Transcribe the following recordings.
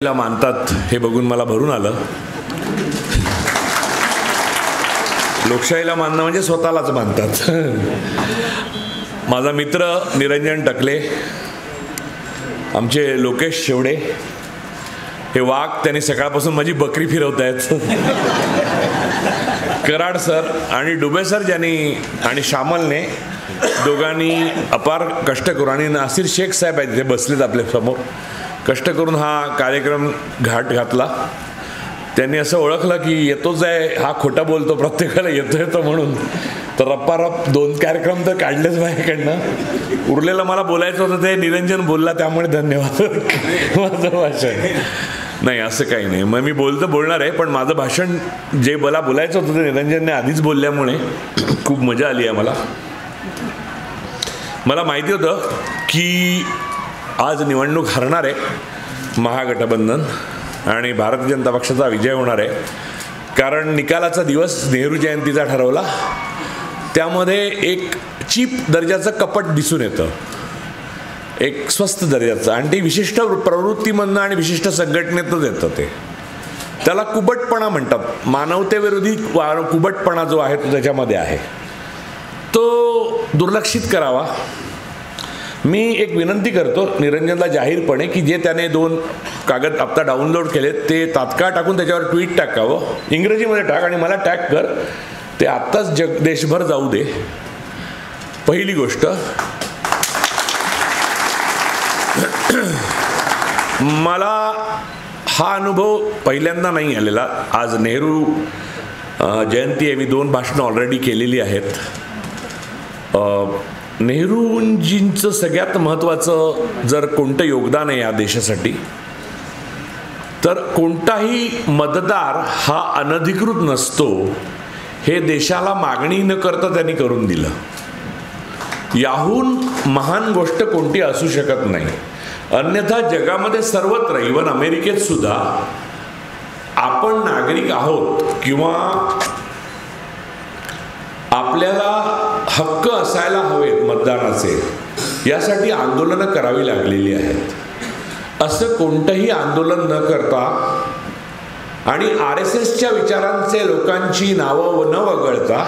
ला मानतात हे बघून मला भरून आलं. लोकशाहीला मानणं म्हणजे स्वतःलाच मानतात. माझा मित्र निरंजन टकले, आमचे लोकेश शेवडे, हे वाघ त्यांनी सकाळपासून माझी बकरी फिरवत आहेत. कराड सर आणि डुबे सर ज्यांनी आणि श्यामलने दोघांनी अपार कष्ट करून, आणि नासिर शेख साहेब आहेत ते बसलेत आपल्या समोर, कष्ट करून हा कार्यक्रम घाट घातला. त्यांनी असं ओळखलं की येतोच आहे हा, खोटा बोलतो, प्रत्येकाला येतो म्हणून, तर रप्पारप 2 कार्यक्रम तर काढलेच माझ्याकडनं. उरलेलं मला बोलायचं होतं ते निरंजन बोलला, त्यामुळे धन्यवाद. माझं भाषण नाही असं काही नाही, मग मी बोलणार आहे, पण माझं भाषण जे मला बोलायचं होतं ते निरंजनने आधीच बोलल्यामुळे खूप मजा आली आहे मला. मला माहिती होतं की आज निवडणूक हरणार आहे महागठबंधन आणि भारतीय जनता पक्षाचा विजय होणार आहे, कारण निकालाचा दिवस नेहरू जयंतीचा ठरवला. त्यामध्ये एक चीप दर्जाचं कपट दिसून येतं, एक स्वस्त दर्जाचं, आणि ते विशिष्ट प्रवृत्तीमधनं आणि विशिष्ट संघटनेतच येतं. ते त्याला कुबटपणा म्हणतात. मानवतेविरोधी कुबटपणा जो आहे तो त्याच्यामध्ये आहे, तो दुर्लक्षित करावा. मी एक विनंती करतो निरंजनला जाहीरपणे की जे त्याने 2 कागद आता डाउनलोड केले ते तात्काळ टाकून त्याच्यावर ट्विट टाकावं, इंग्रजीमध्ये टाक आणि मला टॅग कर. ते आत्ताच देशभर जाऊ दे. पहिली गोष्ट, मला हा अनुभव पहिल्यांदा नाही आलेला. आज नेहरू जयंती आहे, मी 2 भाषणं ऑलरेडी केलेली आहेत. नेहरूंजींचं सगळ्यात महत्त्वाचं जर कोणतं योगदान आहे या देशासाठी, तर कोणताही मतदार हा अनधिकृत नसतो हे देशाला मागणी न करता त्यांनी करून दिलं. याहून महान गोष्ट कोणती असू शकत नाही. अन्यथा जगामध्ये सर्वत्र, इव्हन अमेरिकेत सुद्धा, आपण नागरिक आहोत किंवा आपल्याला हक्क असायला हवेत मतदानाचे, यासाठी आंदोलनं करावी लागलेली आहेत. असं कोणतंही आंदोलन न करता आणि RSSच्या विचारांचे लोकांची नावं न वगळता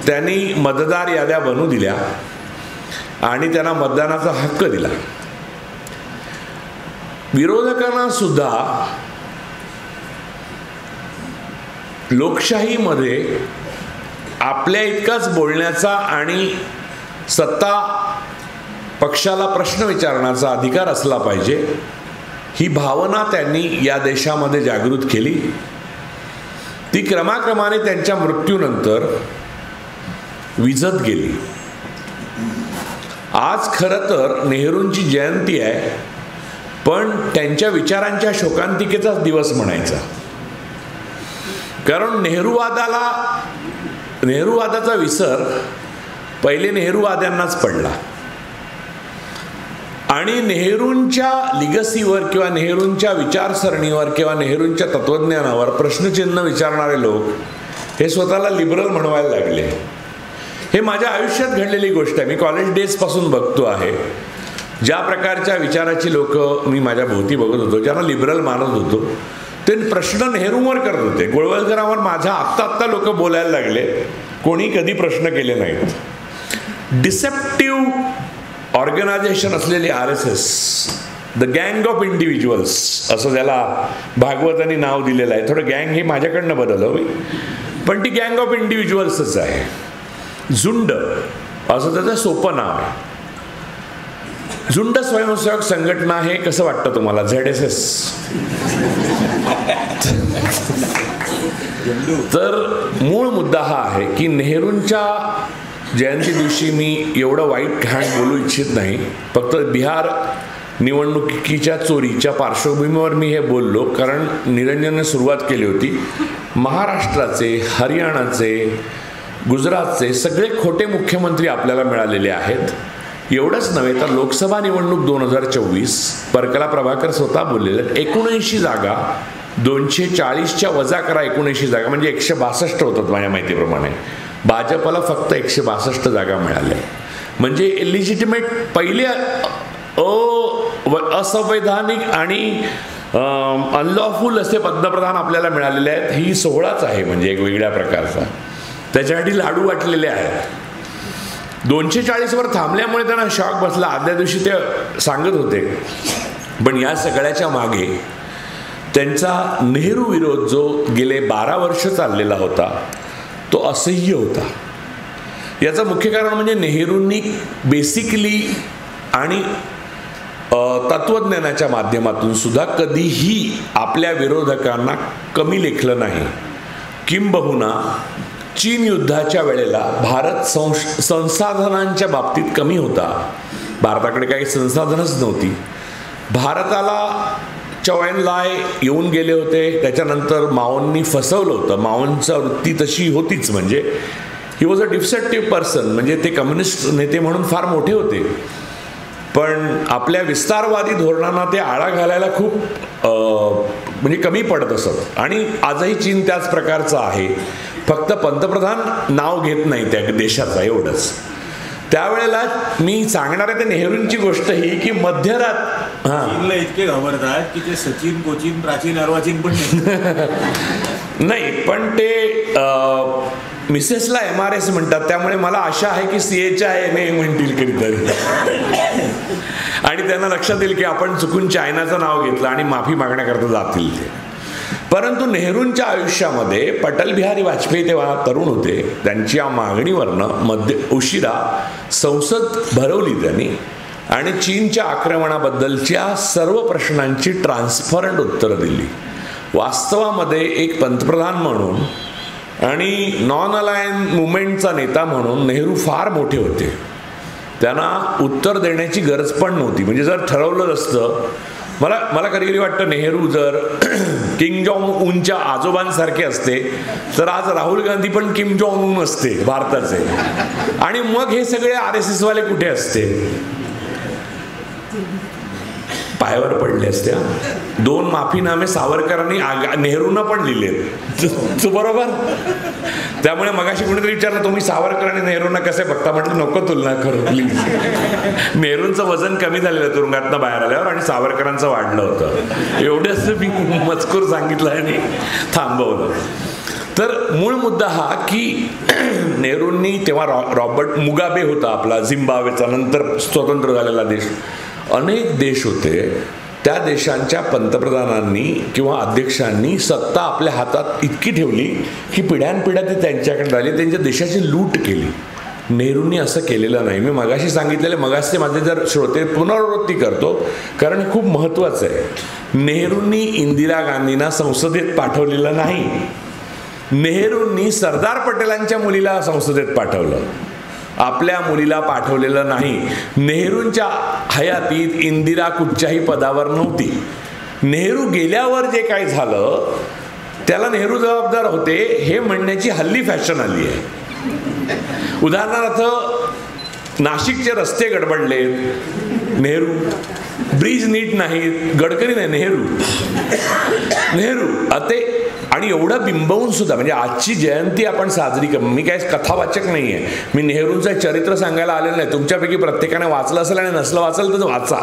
त्यांनी मतदार याद्या बनवू दिल्या आणि त्यांना मतदानाचा हक्क दिला. विरोधकांना सुद्धा लोकशाहीमध्ये आपल्या इतकाच बोलण्याचा आणि सत्ता पक्षाला प्रश्न विचारण्याचा अधिकार असला पाहिजे, ही भावना त्यांनी या देशामध्ये जागृत केली. ती क्रमाक्रमाने त्यांच्या मृत्यूनंतर विझत गेली. आज खरं तर नेहरूंची जयंती आहे, पण त्यांच्या विचारांच्या शोकांतिकेचाच दिवस म्हणायचा, कारण नेहरूवादाचा विसर पहिले नेहरूवाद्यांनाच पडला. आणि नेहरूंच्या लिगसीवर किंवा नेहरूंच्या विचारसरणीवर किंवा नेहरूंच्या तत्वज्ञानावर प्रश्नचिन्ह विचारणारे लोक हे स्वतःला लिबरल म्हणवायला लागले. हे माझ्या आयुष्यात घडलेली गोष्ट आहे. मी कॉलेज डेजपासून बघतो आहे ज्या प्रकारच्या विचाराची लोक मी माझ्या भोवती बघत होतो, ज्यांना लिबरल मानत होतो, ते प्रश्न नेहरूंवर करत होते. गोळवलकरांवर माझ्या आत्ता लोक बोलायला लागले, कोणी कधी प्रश्न केले नाहीत. डिसेप्टिव्ह ऑर्गनायझेशन असलेली RSS, द गँग ऑफ इंडिव्हिज्युअल्स असं त्याला भागवतांनी नाव दिलेलं आहे. थोडं गँग हे माझ्याकडनं बदललं, पण ती गँग ऑफ इंडिव्हिज्युअल्सच आहे. झुंड असं त्याचं सोपं नाव आहे. झुंड स्वयंसेवक संघटना हे कसं वाटतं तुम्हाला? ZSS. तर मूळ मुद्दा हा आहे की नेहरूंच्या जयंती दिवशी मी एवढं वाईट घाण बोलू इच्छित नाही. फक्त बिहार निवडणुकीच्या चोरीच्या पार्श्वभूमीवर मी हे बोललो, कारण निरंजनने सुरुवात केली होती. महाराष्ट्राचे, हरियाणाचे, गुजरातचे सगळे खोटे मुख्यमंत्री आपल्याला मिळालेले आहेत. एवढंच नव्हे तर लोकसभा निवडणूक 2024, परकला प्रभाकर स्वतः बोललेले, 79 जागा, 240च्या वजा करा 79 जागा म्हणजे 162 होतात माझ्या माहितीप्रमाणे. भाजपला फक्त 162 जागा मिळाल्या. म्हणजे इलिजिटिमेट पहिले असंवैधानिक आणि अनलॉफुल असे पंतप्रधान आपल्याला मिळालेले आहेत. ही सोहळाच आहे म्हणजे एक वेगळ्या प्रकारचा. त्याच्यासाठी लाडू वाटलेले आहेत. 240वर थांबल्यामुळे त्यांना शॉक बसला. आदल्या दिवशी ते सांगत होते. पण या सगळ्याच्या मागे त्यांचा नेहरू विरोध जो गेले 12 वर्ष चाललेला होता तो असह्य होता. याचं मुख्य कारण म्हणजे नेहरूंनी बेसिकली आणि तत्वज्ञानाच्या माध्यमातून सुद्धा कधीही आपल्या विरोधकांना कमी लेखलं नाही. किंबहुना चीन युद्धाच्या वेळेला भारत संसाधनांच्या बाबतीत कमी होता. भारताकडे काही संसाधनच नव्हती. भारताला चौहान लाय येऊन गेले होते. त्याच्यानंतर माओंनी फसवलं होतं. माओंचा वृत्ती तशी होतीच. म्हणजे he was a deceptive person. म्हणजे ते कम्युनिस्ट नेते म्हणून फार मोठे होते. पण आपल्या विस्तारवादी धोरणांना ते आळा घालायला खूप म्हणजे कमी पडत असत. आणि आजही चीन त्याच प्रकारचं आहे. फक्त पंतप्रधान नाव घेत नाही त्या देशाचा, एवढंच. त्यावेळेला मी सांगणार आहे ते नेहरूंची गोष्ट ही की मध्यरात चीनला इतके घाबरतात की ते सचिन कोचिन प्राचीन अर्वाचीन पण नाही. पण ते मिसेसला MRS म्हणतात. त्यामुळे मला आशा आहे की CHINA म्हणतील कधीतरी. आणि त्यांना लक्षात येईल की आपण चुकून चायनाचं नाव घेतलं आणि माफी मागण्याकरता जातील ते. परंतु नेहरूंच्या आयुष्यामध्ये अटल बिहारी वाजपेयी तेव्हा तरुण होते. त्यांची या मागणीवरनं उशिरा संसद भरवली त्यांनी आणि चीनच्या आक्रमणाबद्दलच्या सर्व प्रश्नांची ट्रान्सपरंट उत्तरं दिली. वास्तवामध्ये एक पंतप्रधान म्हणून आणि नॉन अलायन मुवमेंटचा नेता म्हणून नेहरू फार मोठे होते. त्यांना उत्तर देण्याची गरज पण नव्हती. म्हणजे जर ठरवलं असतं, मला कधी कधी वाटतं नेहरू जर किंग जॉंग उनच्या आजोबांसारखे असते तर आज राहुल गांधी पण किम जॉंग उन असते भारताचे. आणि मग हे सगळे RSS वाले कुठे असते? पायावर पडले असते. 2 माफीनामे सावरकरांनी नेहरूंना पण लिहिले, बरोबर. त्यामुळे मगाशी कोणीतरी विचारलं तुम्ही सावरकर आणि नेहरूंना कसे बघता? म्हटलं नको तुलना करू प्लीज. नेहरूंचं वजन कमी झालेलं तुरुंगातनं बाहेर आल्यावर आणि सावरकरांचं वाढलं होतं. एवढंच मी मजकूर सांगितलं आणि थांबवलं. तर मूळ मुद्दा हा की नेहरूंनी तेव्हा रॉबर्ट मुगाबे होता आपला झिम्बाब्वेचा, नंतर स्वतंत्र झालेला देश. अनेक देश होते. त्या देशांच्या पंतप्रधानांनी किंवा अध्यक्षांनी सत्ता आपल्या हातात इतकी ठेवली की पिढ्यानपिढ्या ते त्यांच्याकडे राहिली. त्यांच्या देशाची लूट केली. नेहरूंनी असं केलेलं नाही. मी मगाशी सांगितलेले मगाशी माझे जर श्रोते पुनरावृत्ती करतो कारण हे खूप महत्त्वाचं आहे. नेहरूंनी इंदिरा गांधींना संसदेत पाठवलेलं नाही. नेहरूंनी सरदार पटेलांच्या मुलीला संसदेत पाठवलं, आपल्या मुलीला पाठवलेलं नाही. नेहरूंच्या हयातीत इंदिरा कुठच्याही पदावर नव्हती. नेहरू गेल्यावर जे काही झालं त्याला नेहरू जबाबदार होते हे म्हणण्याची हल्ली फॅशन आली आहे. उदाहरणार्थ नाशिकचे रस्ते गडबडले, नेहरू. ब्रिज नीट नाहीत, गडकरी नाही, नेहरू अते. आणि एवढं बिंबवून सुद्धा म्हणजे आजची जयंती आपण साजरी कर. मी काय कथावाचक नाही आहे. मी नेहरूंचं चरित्र सांगायला आलेलं नाही. तुमच्यापैकी प्रत्येकाने वाचलं असेल आणि नसलं वाचलं तर वाचा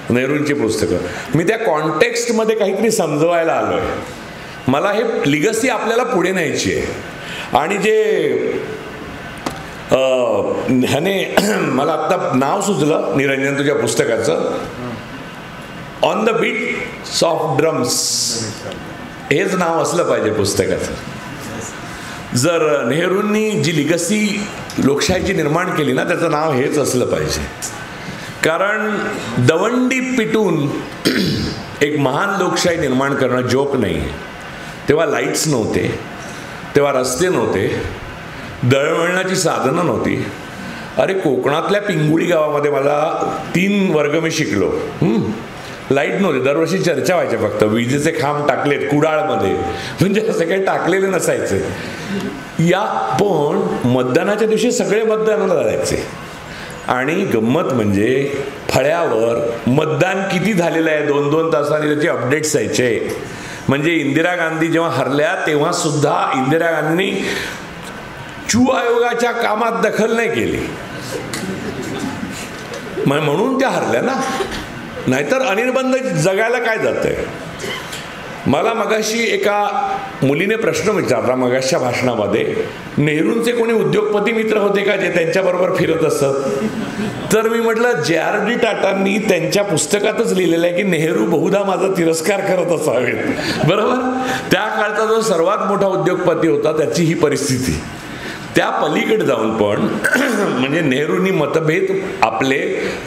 नेहरूंची पुस्तकं. मी त्या कॉन्टेक्स्टमध्ये काहीतरी समजवायला आलो आहे. मला हे लिगसी आपल्याला पुढे न्यायची आहे. आणि जे ह्याने मला आत्ता नाव सुचलं निरंजन तुझ्या पुस्तकाचं, on the beats of drums, हेच नाव असलं पाहिजे पुस्तकाचं. जर नेहरूंनी जी लिगसी लोकशाहीची निर्माण केली ना त्याचं नाव हेच असलं पाहिजे. कारण दवंडी पिटून एक महान लोकशाही निर्माण करणं जोक नाही. तेव्हा लाईट्स नव्हते, तेव्हा रस्ते नव्हते, दळणवळणाची साधनं नव्हती. अरे कोकणातल्या पिंगुळी गावामध्ये मला 3 वर्ग मी शिकलो. लाईट नव्हते. दरवर्षी चर्चा व्हायच्या. फक्त विजेचे खांब टाकलेत कुडाळमध्ये, म्हणजे असं काही टाकलेले नसायचे. या पण मतदानाच्या दिवशी सगळे मतदानाला जायचे. आणि गंमत म्हणजे फळ्यावर मतदान किती झालेलं आहे 2-2 तासांनी त्याचे अपडेट्स यायचे. म्हणजे इंदिरा गांधी जेव्हा हरल्या तेव्हा सुद्धा इंदिरा गांधींनी चू आयोगाच्या कामात दखल नाही केली, म्हणून त्या हरल्या ना. नाहीतर अनिर्बंध जगायला काय जातंय. मला मगाशी एका मुलीने प्रश्न विचारला मगाशच्या भाषणामध्ये, नेहरूंचे कोणी उद्योगपती मित्र होते का जे त्यांच्याबरोबर फिरत असत? तर मी म्हटलं JRD टाटांनी त्यांच्या पुस्तकातच लिहिलेलं आहे की नेहरू बहुधा माझा तिरस्कार करत असावेत. बरोबर. त्या काळचा जो सर्वात मोठा उद्योगपती होता त्याची ही परिस्थिती. त्या पलीकडे जाऊन पण म्हणजे नेहरूंनी मतभेद आपले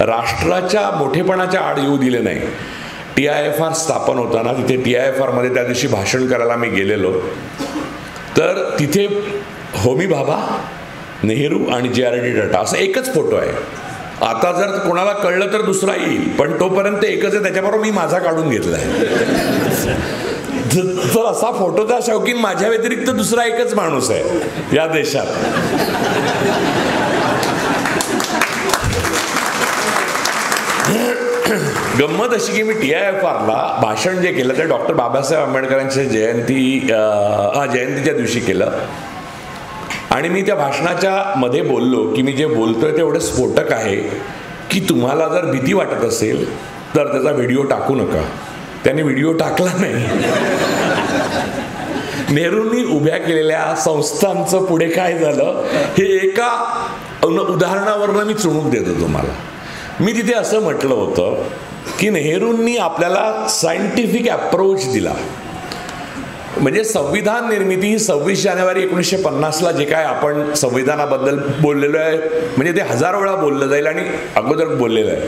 राष्ट्राच्या मोठेपणाच्या आड येऊ दिले नाही. TIFR स्थापन होताना तिथे TIFR मध्ये त्या दिवशी भाषण करायला मी गेलेलो, तर तिथे होमी भाभा, नेहरू आणि JRD टाटा असं एकच फोटो आहे. आता जर कोणाला कळलं तर दुसरा येईल, पण तोपर्यंत एकच आहे, त्याच्याबरोबर मी माझा काढून घेतलाय. तर असा फोटोचा शौकीन माझ्या व्यतिरिक्त दुसरा एकच माणूस आहे या देशात. गंमत अशी की मी TIFRला भाषण जे केलं ते डॉक्टर बाबासाहेब आंबेडकरांच्या जयंतीच्या दिवशी केलं. आणि मी त्या भाषणाच्या मध्ये बोललो की मी जे बोलतोय ते एवढं स्फोटक आहे की तुम्हाला जर भीती वाटत असेल तर त्याचा व्हिडिओ टाकू नका. त्यांनी व्हिडिओ टाकला नाही. नेहरूंनी उभ्या केलेल्या संस्थांचं पुढे काय झालं हे एका उदाहरणावरनं मी चुणूक देतो तुम्हाला. मी तिथे असं म्हटलं होतं की नेहरूंनी आपल्याला सायंटिफिक अप्रोच दिला. म्हणजे संविधान निर्मिती ही 26 जानेवारी 1950ला जे काय आपण संविधानाबद्दल बोललेलो आहे म्हणजे ते हजारो वेळा बोललं जाईल आणि अगोदर बोललेलं आहे,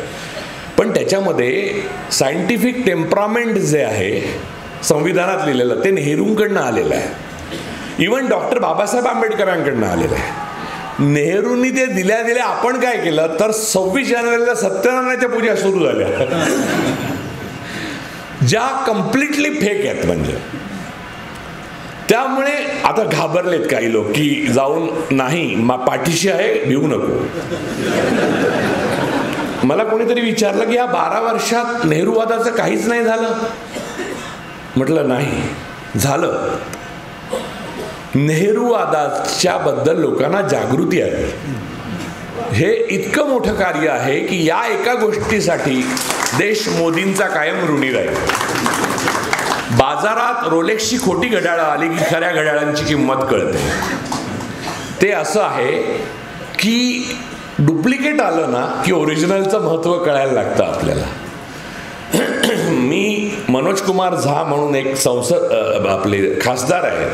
पण त्याच्यामध्ये सायंटिफिक टेम्परामेंट जे आहे संविधानात लिहिलेलं ते नेहरूंकडनं आलेलं आहे. इव्हन डॉक्टर बाबासाहेब आंबेडकरांकडनं आलेलं आहे. नेहरूंनी ते दिल्या आपण काय केलं तर 26 जानेवारीला सत्यनारायणाच्या पूजा सुरू झाल्या ज्या कम्प्लिटली फेक आहेत. म्हणजे त्यामुळे आता घाबरलेत काही लोक की जाऊन नाही पाठीशी आहे भिवू नको. मला कोणीतरी विचारलं की या 12 वर्षात नेहरूवादाचं काहीच नाही झालं. म्हटलं नाही झालं. नेहरूवादाच्या बद्दल लोकांना जागृती आहे. हे इतकं मोठं कार्य आहे की या एका गोष्टीसाठी देश मोदींचा कायम ऋणी राहील. बाजारात रोलेक्सची खोटी घड्याळं आली की खऱ्या घड्याळांची किंमत कळते. ते असं आहे की डुप्लिकेट आलं ना की ओरिजिनलचं महत्त्व कळायला लागतं आपल्याला. मी मनोज कुमार झा म्हणून एक आपले खासदार आहेत,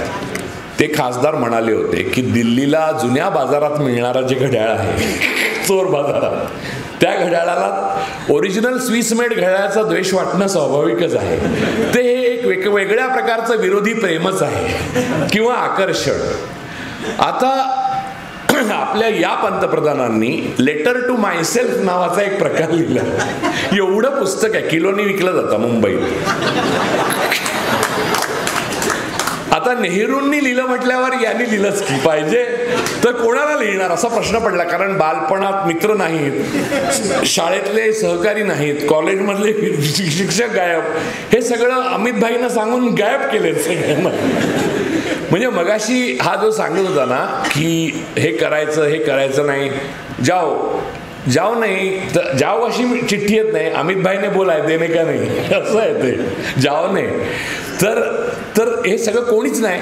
ते खासदार म्हणाले होते की दिल्लीला जुन्या बाजारात मिळणारा जे घड्याळ आहे चोर बाजारात, त्या घड्याळाला ओरिजिनल स्विस मेड घड्याळाचा द्वेष वाटणं स्वाभाविकच आहे. ते एक वेगळ्या प्रकारचं विरोधी प्रेमच आहे किंवा आकर्षण. आता आपल्या या पंतप्रधानांनी लेटर टू मायसेल्फ नावाचा एक प्रकार लिहिला. एवढं पुस्तक आहे, किलोनी विकलं जातं मुंबईत. आता नेहरूंनी लिहिलं म्हटल्यावर यांनी लिहिलंच की पाहिजे, तर कोणाला लिहिणार असा प्रश्न पडला. कारण बालपणात मित्र नाहीत, शाळेतले सहकारी नाहीत, कॉलेजमधले शिक्षक गायब, हे सगळं अमित भाईंना सांगून गायब केले सगळ्यांना. म्हणजे मगाशी हा जो सांगत होता ना की हे करायचं नाही, जाओ नाही तर जाओ अशी चिठ्ठी येत नाही. अमित भाईने बोलाय देणे का नाही असं आहे ते, जाओ नाही. तर हे सगळं कोणीच नाही.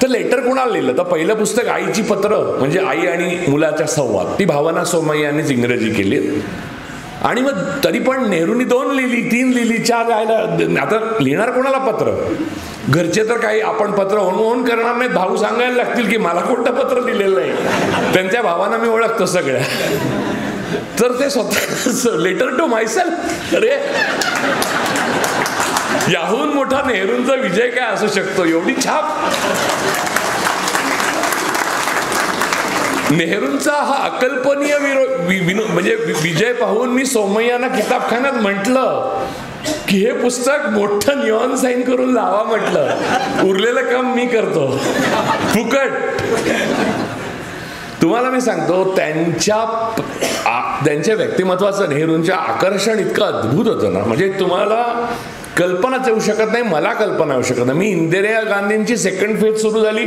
तर लेटर कोणाला लिहिलं तर पहिलं पुस्तक आईची पत्र म्हणजे आई आणि मुलाचा संवाद, ती भावना सोमय्या यांनीच इंग्रजी केली. आणि मग तरी पण नेहरूंनी 2 लिहिली, 3 लिहिली, 4 राहिला. आता लिहिणार कोणाला पत्र? घरचे तर काही आपण पत्र होऊन करणार नाहीत, भाऊ सांगायला लागतील की मला कोणतं पत्र लिहिलेलं नाही. त्यांच्या भावांना मी ओळखतो सगळ्या. तर ते स्वतः लेटर टू मायसेल्फ. अरे याहून मोठा नेहरूंचा विजय काय असू शकतो? एवढी छाप. नेहरूंचा हा अकल्पनीय म्हणजे विजय पाहून मी सोमय्यांना किताबखान्यात म्हटलं की हे पुस्तक मोठं निऑन साईन करून लावा म्हटलं, उरलेलं काम मी करतो फुकट. तुम्हाला मी सांगतो त्यांच्या व्यक्तिमत्वाचं नेहरूंच्या आकर्षण इतकं अद्भुत होतं ना, म्हणजे तुम्हाला कल्पनाच येऊ शकत नाही. मला कल्पना येऊ शकत नाही. मी इंदिरा गांधींची 2nd फेज सुरू झाली.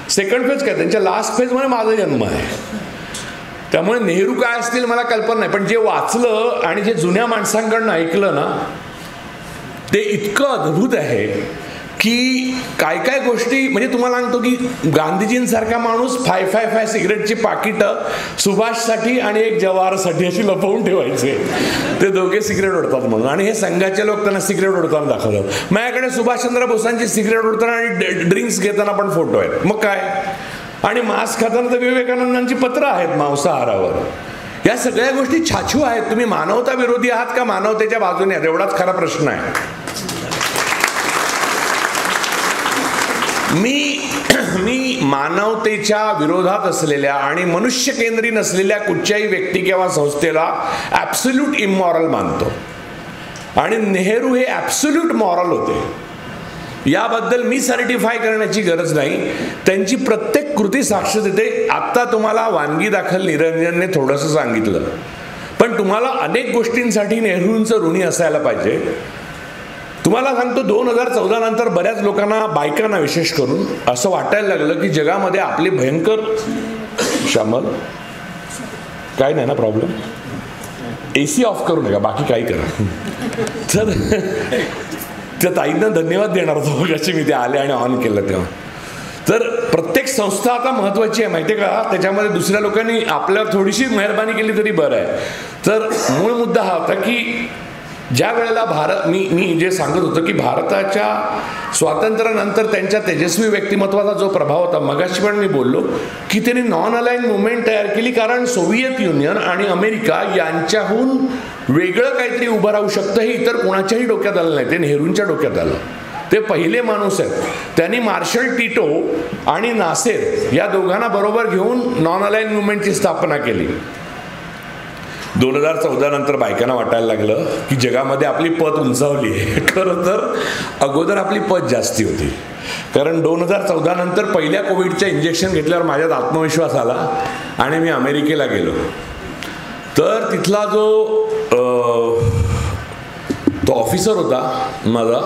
2nd फेज काय, त्यांच्या लास्ट फेजमध्ये माझा जन्म आहे. त्यामुळे नेहरू काय असतील मला कल्पना नाही, पण जे वाचलं आणि जे जुन्या माणसांकडनं ऐकलं ना ते इतकं अद्भुत आहे की काय काय गोष्टी, म्हणजे तुम्हाला सांगतो की गांधीजींसारखा माणूस 555 सिगरेटची पाकिटं सुभाषसाठी आणि एक जवाहरसाठी अशी लपवून ठेवायचे. ते दोघे सिगरेट ओढतात म्हणून, आणि हे संघाचे लोक त्यांना सिगरेट ओढताना दाखवतात. माझ्याकडे सुभाषचंद्र बोसांची सिगरेट ओढताना आणि ड्रिंक्स घेताना पण फोटो आहेत. मग काय, आणि मांस खाताना तर विवेकानंदांची पत्र आहेत मांसाहारावर. या सगळ्या गोष्टी छाछू आहेत. तुम्ही मानवता विरोधी आहात का मानवतेच्या बाजूने आहात, एवढाच खरा प्रश्न आहे. मी मानवतेच्या विरोधात असलेल्या आणि मनुष्य केंद्री नसलेल्या कुठच्याही व्यक्ती किंवा संस्थेला ॲब्सोल्यूट इमॉरल मानतो, आणि नेहरू हे ॲब्सोल्यूट मॉरल होते. याबद्दल मी सर्टिफाय करण्याची गरज नाही, त्यांची प्रत्येक कृती साक्ष देते. आत्ता तुम्हाला वानगी दाखल निरंजनने थोडंसं सांगितलं, पण तुम्हाला अनेक गोष्टींसाठी नेहरूंचं ऋणी असायला पाहिजे. तुम्हाला सांगतो 2014 नंतर बऱ्याच लोकांना, बायकांना विशेष करून, असं वाटायला लागलं की जगामध्ये आपले भयंकर श्यामल काय नाही ना प्रॉब्लेम, AC ऑफ करू नका, बाकी काही करा. तर त्या ताईंना धन्यवाद देणार होतो कशी मी ते आले आणि ऑन केलं तेव्हा. तर प्रत्येक संस्था आता महत्त्वाची आहे माहिती आहे का, त्याच्यामध्ये दुसऱ्या लोकांनी आपल्यावर थोडीशी मेहरबानी केली तरी बरं आहे. तर मूळ मुद्दा हा होता की ज्या वेळेला मी जे सांगत होतो की भारताच्या स्वातंत्र्यानंतर त्यांच्या तेजस्वी व्यक्तिमत्वाचा जो प्रभाव होता, मगाशी पण मी बोललो की त्यांनी नॉन अलाइन मुवमेंट तयार केली, कारण सोव्हिएत युनियन आणि अमेरिका यांच्याहून वेगळं काहीतरी उभं राहू शकतं हे इतर कोणाच्याही डोक्यात आलं नाही. ते नेहरूंच्या डोक्यात आलं. ते पहिले माणूस आहेत. त्यांनी मार्शल टिटो आणि नासेर या दोघांना बरोबर घेऊन नॉन अलाइन मुवमेंटची स्थापना केली. 2014 नंतर बायकांना वाटायला लागलं की जगामध्ये आपली पत उंचावली आहे. खरं तर अगोदर आपली पत जास्ती होती, कारण 2014 नंतर पहिल्या कोविडच्या इंजेक्शन घेतल्यावर माझ्यात आत्मविश्वास आला आणि मी अमेरिकेला गेलो. तर तिथला तो ऑफिसर होता माझा,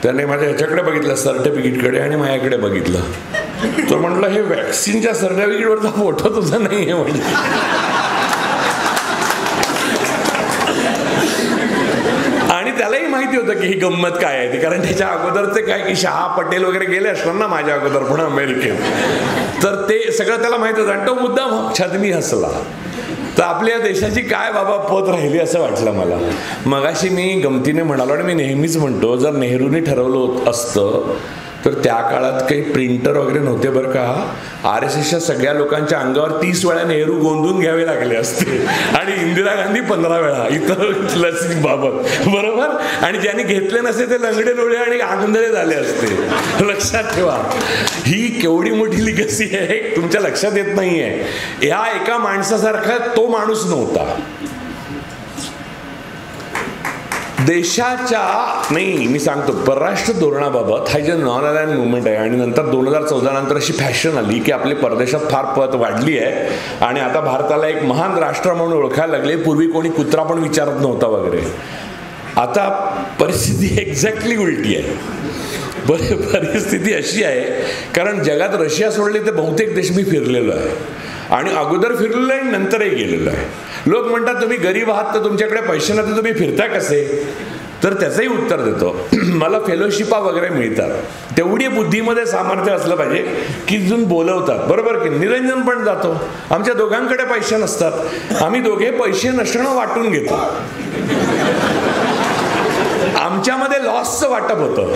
त्याने माझ्या ह्याच्याकडे बघितलं सर्टिफिकेटकडे आणि माझ्याकडे बघितलं. तो म्हटलं हे वॅक्सिनच्या सर्टिफिकेटवरचा फोटो तुझा नाही आहे म्हणजे. आणि त्यालाही माहिती होतं की ही गंमत काय आहे ती, कारण त्याच्या अगोदरचे काय की शहा पटेल वगैरे गेले असणार ना माझ्या अगोदर पण अमेरिकेत, तर ते सगळं त्याला माहिती होतं. आणि तो मुद्दाम छाननी हसला. तर आपल्या देशाची काय बाबा पत राहिली असं वाटलं मला. मगाशी मी गमतीने म्हणालो आणि मी नेहमीच म्हणतो, जर नेहरूंनी ठरवलं असतं तर त्या काळात काही प्रिंटर वगैरे नव्हते बरं का. RSSच्या सगळ्या लोकांच्या अंगावर 30 वेळा नेहरू गोंधून घ्यावे लागले असते आणि इंदिरा गांधी 15 वेळा इतर लसीबाबत, बरोबर. आणि ज्यांनी घेतले नसते ते लंगडे डोळे आणि आंधळे झाले असते. लक्षात ठेवा, ही केवढी मोठी लिगसी आहे तुमच्या लक्षात येत नाहीये. ह्या एका माणसासारखा तो माणूस नव्हता. देशाच्या नाही, मी सांगतो परराष्ट्र धोरणाबाबत हा जे नॉन अलाइन मुवमेंट आहे, आणि नंतर 2014 नंतर अशी फॅशन आली की आपली परदेशात फार पत वाढली आहे आणि आता भारताला एक महान राष्ट्र म्हणून ओळखायला लागले. पूर्वी कोणी कुत्रा पण विचारत नव्हता वगैरे. आता परिस्थिती एक्झॅक्टली उलटी आहे. परिस्थिती अशी आहे, कारण जगात रशिया सोडली तर बहुतेक देश मी फिरलेलो आहे, आणि अगोदर फिरलेलो आहे, नंतरही गेलेलो आहे. लोक म्हणतात तुम्ही गरीब आहात तर तुमच्याकडे पैसे नाही तर तुम्ही फिरता कसे, तर त्याचंही उत्तर देतो. मला फेलोशिपा वगैरे मिळतात. तेवढी बुद्धीमध्ये सामर्थ्य असलं पाहिजे की जून बोलवतात, बरोबर की. निरंजन पण जातो, आमच्या दोघांकडे पैसे नसतात, आम्ही दोघे पैसे नसणं वाटून घेतो. आमच्यामध्ये लॉसचं वाटप होतं.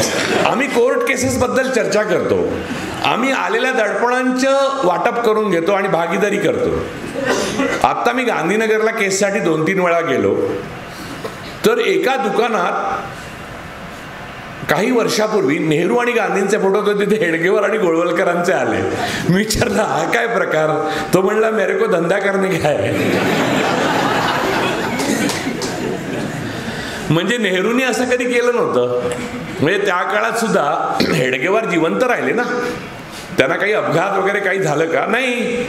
आम्ही कोर्ट केसेस बद्दल चर्चा करतो, आम्ही आलेल्या दडपणांचं वाटप करून घेतो आणि भागीदारी करतो. आता मी गांधीनगरला केससाठी 2-3 वेळा गेलो, तर एका दुकानात काही वर्षापूर्वी नेहरू आणि गांधींचे फोटो होते, तिथे हेडगेवर आणि गोळवलकरांचे आले. मी विचारलं हा काय प्रकार, तो म्हणला मेरे को धंदा करने का है. म्हणजे नेहरूंनी असं कधी केलं नव्हतं. म्हणजे त्या काळात सुद्धा हेडगेवार जिवंत राहिले ना, त्यांना काही अपघात वगैरे काही झालं का नाही,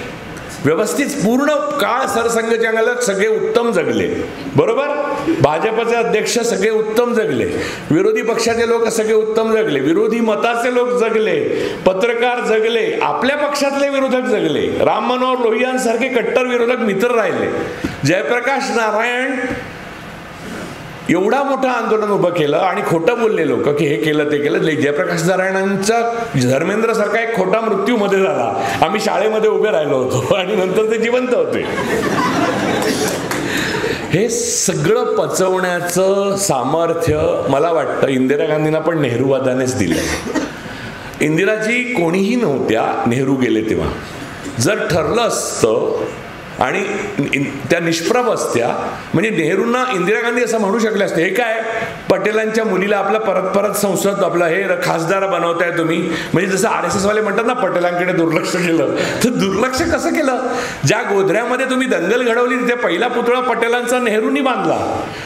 व्यवस्थित पूर्ण काळ सरसंघचालक सगळे उत्तम जगले, बरोबर. भाजपचे अध्यक्ष सगळे उत्तम जगले, विरोधी पक्षाचे लोक सगळे उत्तम जगले, विरोधी मताचे लोक जगले, पत्रकार जगले, आपल्या पक्षातले विरोधक जगले, राम मनोहर लोहियांसारखे कट्टर विरोधक मित्र राहिले, जयप्रकाश नारायण एवढा मोठं आंदोलन उभं केलं आणि खोटं बोलले लोक की हे केलं ते केलं. जयप्रकाश नारायणांचा धर्मेंद्र सारखा एक खोटा मृत्यू मध्ये झाला. आम्ही शाळेमध्ये उभे राहिलो होतो आणि नंतर ते जिवंत होते. हे सगळं पचवण्याचं सामर्थ्य मला वाटतं इंदिरा गांधींना पण नेहरूवादानेच दिलं. इंदिराजी कोणीही नव्हत्या नेहरू गेले तेव्हा. जर ठरलं असतं आणि त्या निष्प्रभ असत्या म्हणजे नेहरूंना इंदिरा गांधी असं म्हणू शकले असते, हे काय पटेलांच्या मुलीला आपलं परत परत संसद आपलं हे खासदार बनवताय तुम्ही. म्हणजे जसं RSS वाले म्हणतात ना पटेलांकडे दुर्लक्ष केलं, तर दुर्लक्ष कसं केलं. ज्या गोधऱ्यामध्ये तुम्ही दंगल घडवली तिथे पहिला पुतळा पटेलांचा नेहरूंनी बांधला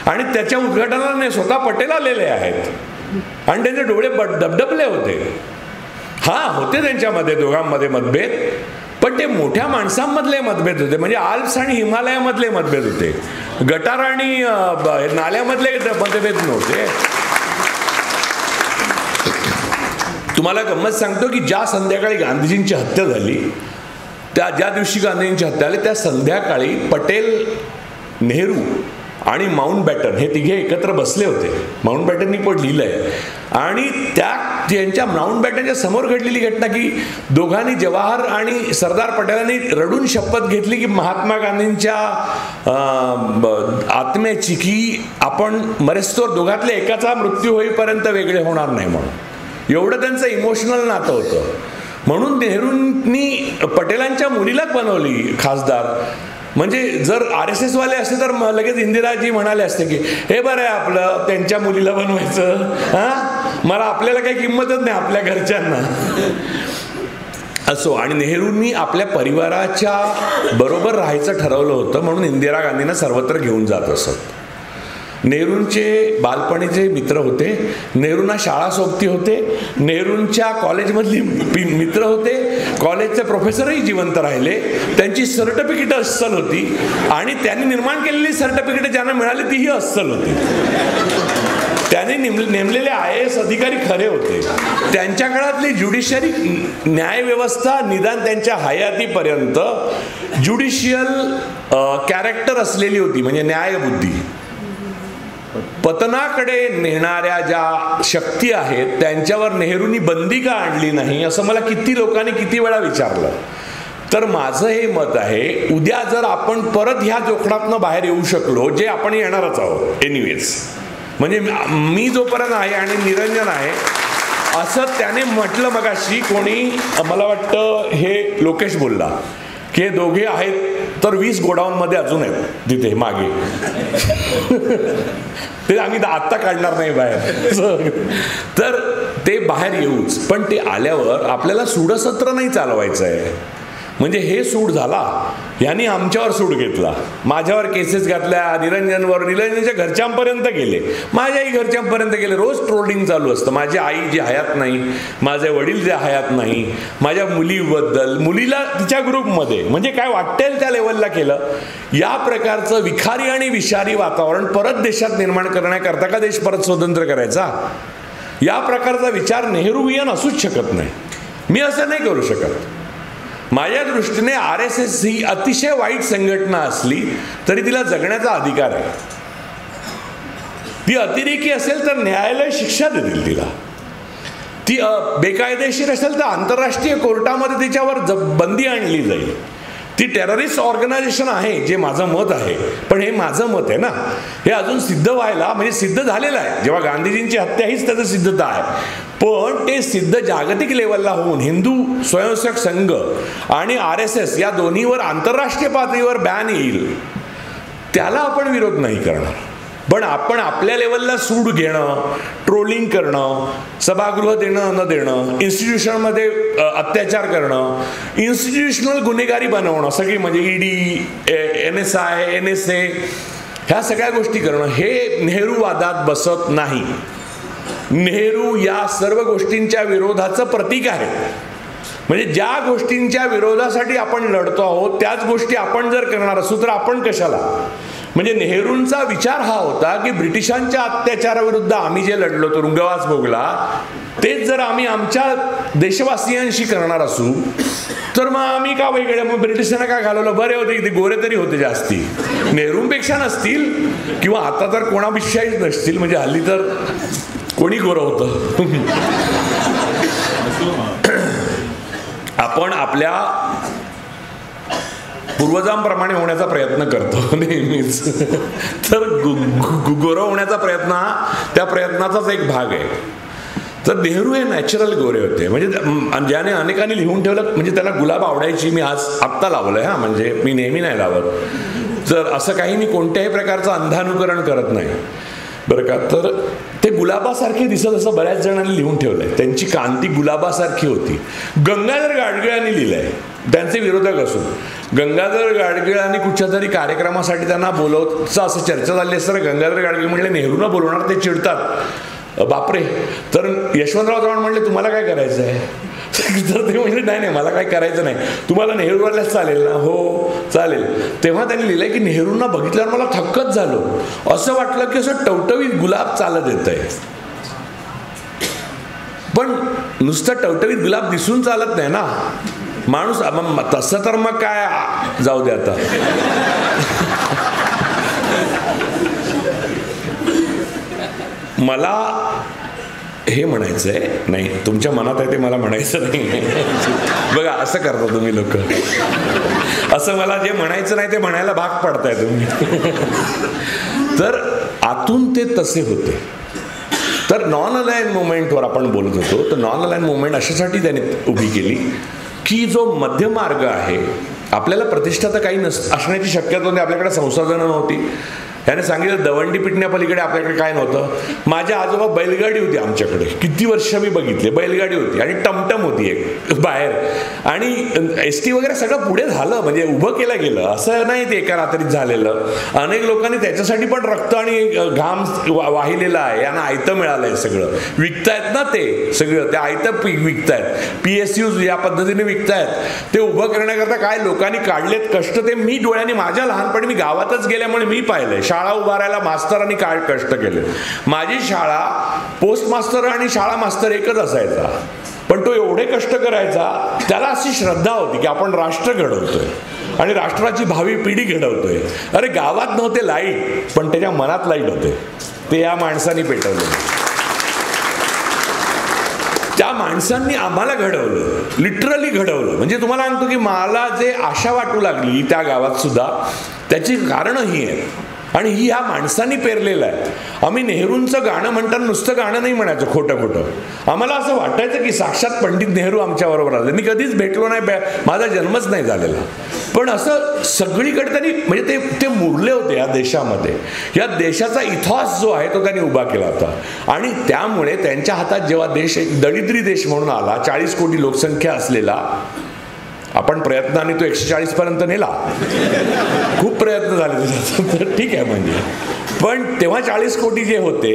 आणि त्याच्या उद्घाटनाला स्वतः पटेल आलेले आहेत आणि त्यांचे डोळे डबडबले होते. हा होते त्यांच्यामध्ये दोघांमध्ये मतभेद, पण ते मोठ्या माणसांमधले मतभेद होते. म्हणजे आल्प्स आणि हिमालयामधले मतभेद होते, गटार आणि नाल्यामधले मतभेद नव्हते. तुम्हाला गंमत सांगतो की ज्या संध्याकाळी गांधीजींची हत्या झाली, ज्या दिवशी गांधीजींची हत्या झाली त्या संध्याकाळी पटेल, नेहरू आणि माउंटबॅटन हे तिघे एकत्र बसले होते. माउंटबॅटननी पण लिहिलंय. आणि त्यांच्या माउंटबॅटनच्या समोर घडलेली घटना की दोघांनी, जवाहर आणि सरदार पटेलांनी रडून शपथ घेतली की महात्मा गांधींच्या आत्म्याची की आपण मरेस्तोर दोघातले एकाचा मृत्यू होईपर्यंत वेगळे होणार नाही म्हणून. एवढं त्यांचं इमोशनल नातं होतं. म्हणून नेहरूंनी पटेलांच्या मुलीलाच बनवली खासदार. म्हणजे जर RSS वाले असते तर लगेच इंदिराजी म्हणाले असते की हे बरं आहे आपलं त्यांच्या मुलीला बनवायचं. मला आपल्याला काही किंमतच नाही आपल्या घरच्यांना असो. आणि नेहरूंनी आपल्या परिवाराच्या बरोबर राहायचं ठरवलं होतं म्हणून इंदिरा गांधींना सर्वत्र घेऊन जात असत. नेहरूंचे बालपणीचे मित्र होते, नेहरूंना शाळा सोबती होते, नेहरूंच्या कॉलेजमधली मित्र होते, कॉलेजचे प्रोफेसरही जिवंत राहिले, त्यांची सर्टिफिकेट अस्सल होती आणि त्यांनी निर्माण केलेली सर्टिफिकेट ज्यांना मिळाली तीही अस्सल होती. त्यांनी नेमलेले IAS अधिकारी खरे होते. त्यांच्या काळातली ज्युडिशरी न्यायव्यवस्था निदान त्यांच्या हयातीपर्यंत ज्युडिशियल कॅरेक्टर असलेली होती, म्हणजे न्यायबुद्धी. पतनाकडे नेणाऱ्या ज्या शक्ती आहेत त्यांच्यावर नेहरूंनी बंदी का आणली नाही असं मला किती लोकांनी किती वेळा विचारलं. तर माझं हे मत आहे, उद्या जर आपण परत ह्या जोखडातनं बाहेर येऊ शकलो, जे आपण येणारच आहोत एनिवेज, म्हणजे मी जोपर्यंत आहे आणि निरंजन आहे असं त्याने म्हटलं मगाशी, कोणी मला वाटतं हे लोकेश बोलला की हे दोघे आहेत तर 20 गोडाऊनमध्ये अजून आहेत तिथे मागे. ते आम्ही आत्ता काढणार नाही बाहेर. तर ते बाहेर येऊच, पण ते आल्यावर आपल्याला सूडसत्र नाही चालवायचं आहे. म्हणजे हे सूड झाला, यांनी आमच्यावर सूड घेतला, माझ्यावर केसेस घातल्या, निरंजनवर, निरंजनच्या घरच्यांपर्यंत गेले, माझ्याही घरच्यांपर्यंत गेले. रोज ट्रोलिंग चालू असतं. माझी आई जी हयात नाही, माझे वडील जे हयात नाही, माझ्या मुलीबद्दल, मुलीला तिच्या ग्रुपमध्ये, म्हणजे काय वाटेल त्या लेवलला केलं. या प्रकारचं विखारी आणि विषारी वातावरण परत देशात निर्माण करण्याकरता का देश परत स्वतंत्र करायचा, या प्रकारचा विचार नेहरूवियन असूच शकत नाही. मी असं नाही करू शकत. माझ्या दृष्टीने RSS ही अतिशय वाईट संघटना असली तरी तिला जगण्याचा अधिकार आहे. ती अतिरेकी असेल तर न्यायालय शिक्षा देतील तिला. ती बेकायदेशीर असेल तर आंतरराष्ट्रीय कोर्टामध्ये तिच्यावर बंदी आणली जाईल. ती टेररिस्ट ऑर्गनायझेशन आहे, जे माझं मत आहे. पण हे माझं मत आहे ना, हे अजून सिद्ध व्हायला, म्हणजे सिद्ध झालेलं आहे. जेव्हा गांधीजींची हत्या हीच त्याचं सिद्धता आहे. पण ते सिद्ध जागतिक लेवलला होऊन हिंदू स्वयंसेवक संघ आणि RSS या दोन्हीवर आंतरराष्ट्रीय पातळीवर बॅन येईल, त्याला आपण विरोध नाही करणार. पण आपण आपल्या लेवलला सूड घेणं, ट्रोलिंग करणं, सभागृह देणं न देणं, इन्स्टिट्यूशनमध्ये अत्याचार करणं, इन्स्टिट्यूशनल गुन्हेगारी बनवणं, सगळी म्हणजे ED, NSI, NSA, ह्या सगळ्या गोष्टी करणं, हे नेहरूवादात बसत नाही. नेहरू या सर्व गोष्टींच्या विरोधाचं प्रतीक आहे. म्हणजे ज्या गोष्टींच्या विरोधासाठी आपण लढतो आहोत त्याच गोष्टी आपण जर करणार असू तर आपण कशाला. म्हणजे नेहरूंचा विचार हा होता की ब्रिटिशांच्या अत्याचाराविरुद्ध आम्ही जे लढलो, तुरुंगवास भोगला, तेच जर आम्ही आमच्या देशवासियांशी करणार असू तर मग आम्ही का वेगळे, मग ब्रिटिशांना का घालवलं, बरे होते ते गोरे तरी होते जास्ती, नेहरूंपेक्षा नसतील किंवा आता तर कोणाविषयीच नसतील, म्हणजे हल्ली तर कोणी गोरं होतं. आपण आपल्या पूर्वजांप्रमाणे होण्याचा प्रयत्न करतो नेहमीच. तर गोरं होण्याचा प्रयत्न हा त्या प्रयत्नाचाच एक भाग आहे. तर नेहरू हे नॅचरल गोरे होते, म्हणजे ज्याने अनेकांनी लिहून ठेवलं, म्हणजे त्याला गुलाब आवडायची. मी आत्ता लावलंय हा, म्हणजे मी नेहमी नाही लावत. तर असं काही मी कोणत्याही प्रकारचं अंधानुकरण करत नाही बरं का. तर ते गुलाबासारखे दिसत असं बऱ्याच जणांनी लिहून ठेवलंय. त्यांची कांती गुलाबासारखी होती. गंगाधर गाडगिळांनी लिहिलंय, त्यांचे विरोधक असून. गंगाधर गाडगिळांनी कुठच्या तरी कार्यक्रमासाठी त्यांना बोलवचं असं चर्चा झाली असतं. गंगाधर गाडगिळ म्हणले नेहरूंना बोलवणार, ते चिडतात, बापरे. तर यशवंतराव चव्हाण म्हणले तुम्हाला काय करायचं आहे. तर ते म्हणजे नाही मला काय करायचं नाही, तुम्हाला नेहरूवाल्याच चालेल ना. हो चालेल. तेव्हा त्यांनी लिहिलंय की नेहरूंना बघितल्यावर मला थक्कच झालो, असं वाटलं की असं टवटवीत गुलाब चालत येत आहे. पण नुसतं टवटवीत गुलाब दिसून चालत नाही ना माणूस. तसं तर मग काय जाऊ दे आता. मला हे म्हणायचं आहे, नाही तुमच्या मनात आहे ते मला म्हणायचं नाही. बघा असं करता तुम्ही लोक, असं मला जे म्हणायचं नाही ते म्हणायला भाग पडताय तुम्ही. तर आतून ते तसे होते. तर नॉन अलाइन मुवमेंटवर आपण बोलत होतो. तर नॉन अलाइन मुवमेंट अशासाठी त्याने उभी केली की जो मध्यमार्ग आहे, आपल्याला प्रतिष्ठा तर काही असण्याची शक्यता नव्हती, आपल्याकडे संसाधनं नव्हती. त्याने सांगितलं दवंडी पिटण्यापलीकडे आपल्याकडे काय नव्हतं. माझ्या आजोबा बैलगाडी होती आमच्याकडे, किती वर्ष मी बघितले. बैलगाडी होती आणि टमटम होती एक बाहेर, आणि एसटी वगैरे सगळं पुढे झालं, म्हणजे उभं केलं गेलं, असं नाही ते एका रात्रीत झालेलं. अनेक लोकांनी त्याच्यासाठी पण रक्त आणि घाम वाहिलेला आहे. यांना आयतं मिळालंय, सगळं विकतायत ना, ते सगळं ते आयतं विकतायत. PSUs या पद्धतीने विकतायत. ते उभं करण्याकरता काय लोकांनी काढलेत कष्ट, ते मी डोळ्यांनी माझ्या लहानपणी मी गावातच गेल्यामुळे मी पाहिलंय. शाळा उभारायला मास्तरांनी काय कष्ट केले. माझी शाळा पोस्ट मास्तर आणि शाळा मास्तर एकच असायचा, पण तो एवढे कष्ट करायचा. त्याला अशी श्रद्धा होती की आपण राष्ट्र घडवतोय आणि राष्ट्राची भावी पिढी घडवतोय. अरे गावात नव्हते लाईट, पण त्याच्या मनात लाईट होते. ते या माणसांनी पेटवले. त्या माणसांनी आम्हाला घडवलं, लिटरली घडवलं. म्हणजे तुम्हाला सांगतो की मला जे आशा वाटू लागली त्या गावात सुद्धा, त्याची कारणं ही आहेत. आणि ही ह्या माणसांनी पेरलेलं आहे. आम्ही नेहरूंचं गाणं म्हणताना नुसतं गाणं नाही म्हणायचं खोटं खोटं. आम्हाला असं वाटायचं की साक्षात पंडित नेहरू आमच्याबरोबर आले. मी कधीच भेटलो नाही, माझा जन्मच नाही झालेला. पण असं सगळीकडे त्यांनी, म्हणजे ते मुरले होते या देशामध्ये. या देशाचा इतिहास जो आहे तो त्यांनी उभा केला होता. आणि त्यामुळे त्यांच्या हातात जेव्हा देश एक दरिद्री देश म्हणून आला, 40 कोटी लोकसंख्या असलेला, आपण प्रयत्नाने तो 140 पर्यंत नेला, खूप प्रयत्न झाले त्याच्यात, ठीक आहे म्हणजे. पण तेव्हा 40 कोटी जे होते,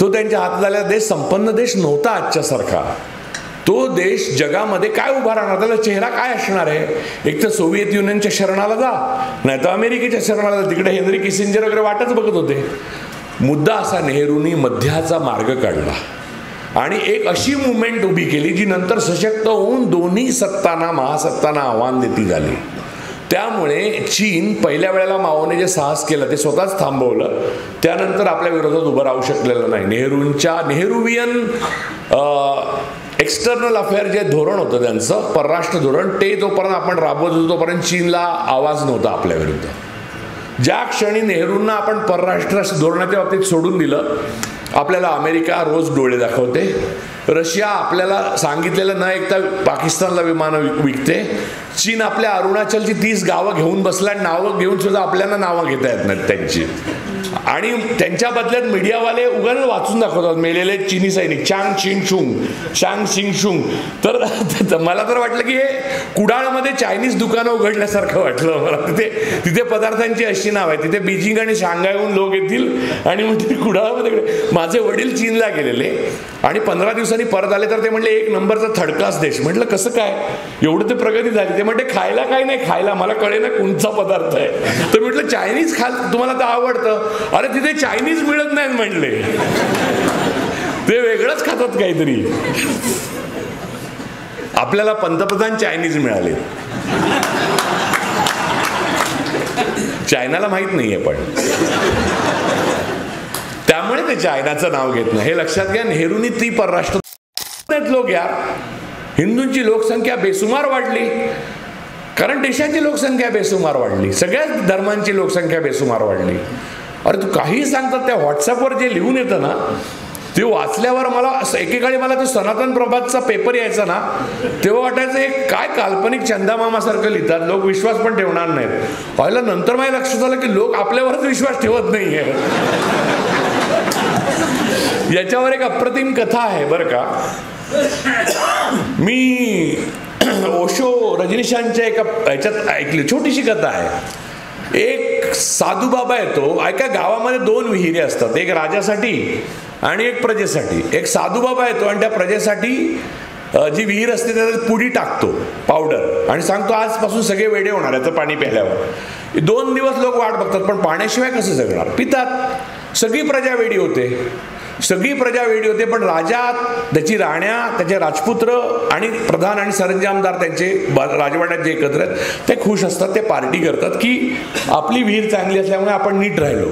तो त्यांच्या हातात आलेला देश संपन्न देश नव्हता आजच्यासारखा. तो देश जगामध्ये काय उभा राहणार, त्याला चेहरा काय असणार आहे. एक तर सोव्हिएत युनियनच्या शरणाला जा, नाही तर अमेरिकेच्या शरणाला जा. तिकडे हेनरी किसिंजर वगैरे वाटच बघत होते. मुद्दा असा, नेहरूंनी मध्याचा मार्ग काढला आणि एक अशी मुवमेंट उभी केली जी नंतर सशक्त होऊन दोन्ही सत्तांना, महासत्तांना आव्हान देती झाली. त्यामुळे चीन पहिल्या वेळेला माओने जे साहस केलं ते स्वतःच थांबवलं. त्यानंतर आपल्या विरोधात उभं राहू शकलेलं नाही. नेहरूवियन एक्सटर्नल अफेअर जे धोरण होतं त्यांचं, परराष्ट्र धोरण, ते जोपर्यंत आपण राबवत होतो तोपर्यंत चीनला आवाज नव्हता आपल्या विरुद्ध. ज्या क्षणी नेहरूंना आपण परराष्ट्र धोरणाच्या बाबतीत सोडून दिलं, आपल्याला अमेरिका रोज डोळे दाखवते, रशिया आपल्याला सांगितलेलं न ऐकता पाकिस्तानला विमानं विकते, चीन आपल्या अरुणाचलची 30 गावं घेऊन बसला, नावं घेऊन सुद्धा आपल्याला नावं घेता येत नाहीत त्यांची. आणि त्यांच्या बदल्यात मीडियावाले उगाच वाचून दाखवतात मेलेले चीनी सैनिक, चांग शिंग शुंग. तर मला तर वाटलं की हे कुडाळमध्ये चायनीज दुकानं उघडल्यासारखं वाटलं मला. तिथे पदार्थांची अशी नाव आहे. तिथे बीजिंग आणि शांघायहून लोक येतील आणि मग तिथे कुडाळमध्ये. माझे वडील चीनला गेलेले आणि 15 दिवसांनी परत आले, तर ते म्हणले 1 नंबरचा थर्ड क्लास देश. म्हटलं कसं काय, एवढं ते प्रगती झाली. ते म्हणते खायला काय नाही, खायला मला कळे ना कोणचा पदार्थ आहे. तर म्हटलं चायनीज तुम्हाला तर आवडतं. अरे तिथे चायनीज मिळत नाहीत म्हणले, ते वेगळंच खातात काहीतरी. आपल्याला पंतप्रधान चायनीज मिळाले. चायनाला माहित नाहीये, पण त्यामुळे ते चायनाचं नाव घेत नाही. हे लक्षात घ्या. नेहरूंनी त्रिपरराष्ट्र लोक यार, हिंदूंची लोकसंख्या बेसुमार वाढली कारण देशाची लोकसंख्या बेसुमार वाढली, सगळ्याच धर्मांची लोकसंख्या बेसुमार वाढली. अरे तू काही सांगतात, त्या व्हॉट्सअपवर जे लिहून येतं ना, ते वाचल्यावर मला एकेकाळी मला ते सनातन प्रभातचा पेपर यायचा ना, तेव्हा वाटायचं एक काय काल्पनिक चंदामामासारखं लिहितात लोक, विश्वास पण ठेवणार नाहीत. व्हायला नंतर माझ्या लक्षात आलं की लोक आपल्यावरच विश्वास ठेवत नाहीये. याच्यावर एक अप्रतिम कथा आहे बरं का. मी ओशो रजनीशांच्या एका ह्याच्यात ऐकली, छोटीशी कथा आहे. एक साधू बाबा येतो. एका गावामध्ये 2 विहिरी असतात, एक राजासाठी आणि एक प्रजेसाठी. एक साधू बाबा येतो आणि त्या प्रजेसाठी जी विहीर असते त्याच्यात पुडी टाकतो, पावडर, आणि सांगतो आजपासून सगळे वेडे होणार याचं पाणी प्यायल्यावर. 2 दिवस लोक वाट बघतात, पण पाण्याशिवाय कसं जगणार. पितात. सगळी प्रजा वेडी होते, सगळी प्रजा वेडी होते. पण राजा, त्याची राण्या, त्याचे राजपुत्र आणि प्रधान आणि सरंजामदार त्यांचे राजवाड्यात जे एकत्र आहेत ते खुश असतात. ते पार्टी करतात की आपली विहीर चांगली असल्यामुळे आपण नीट राहिलो.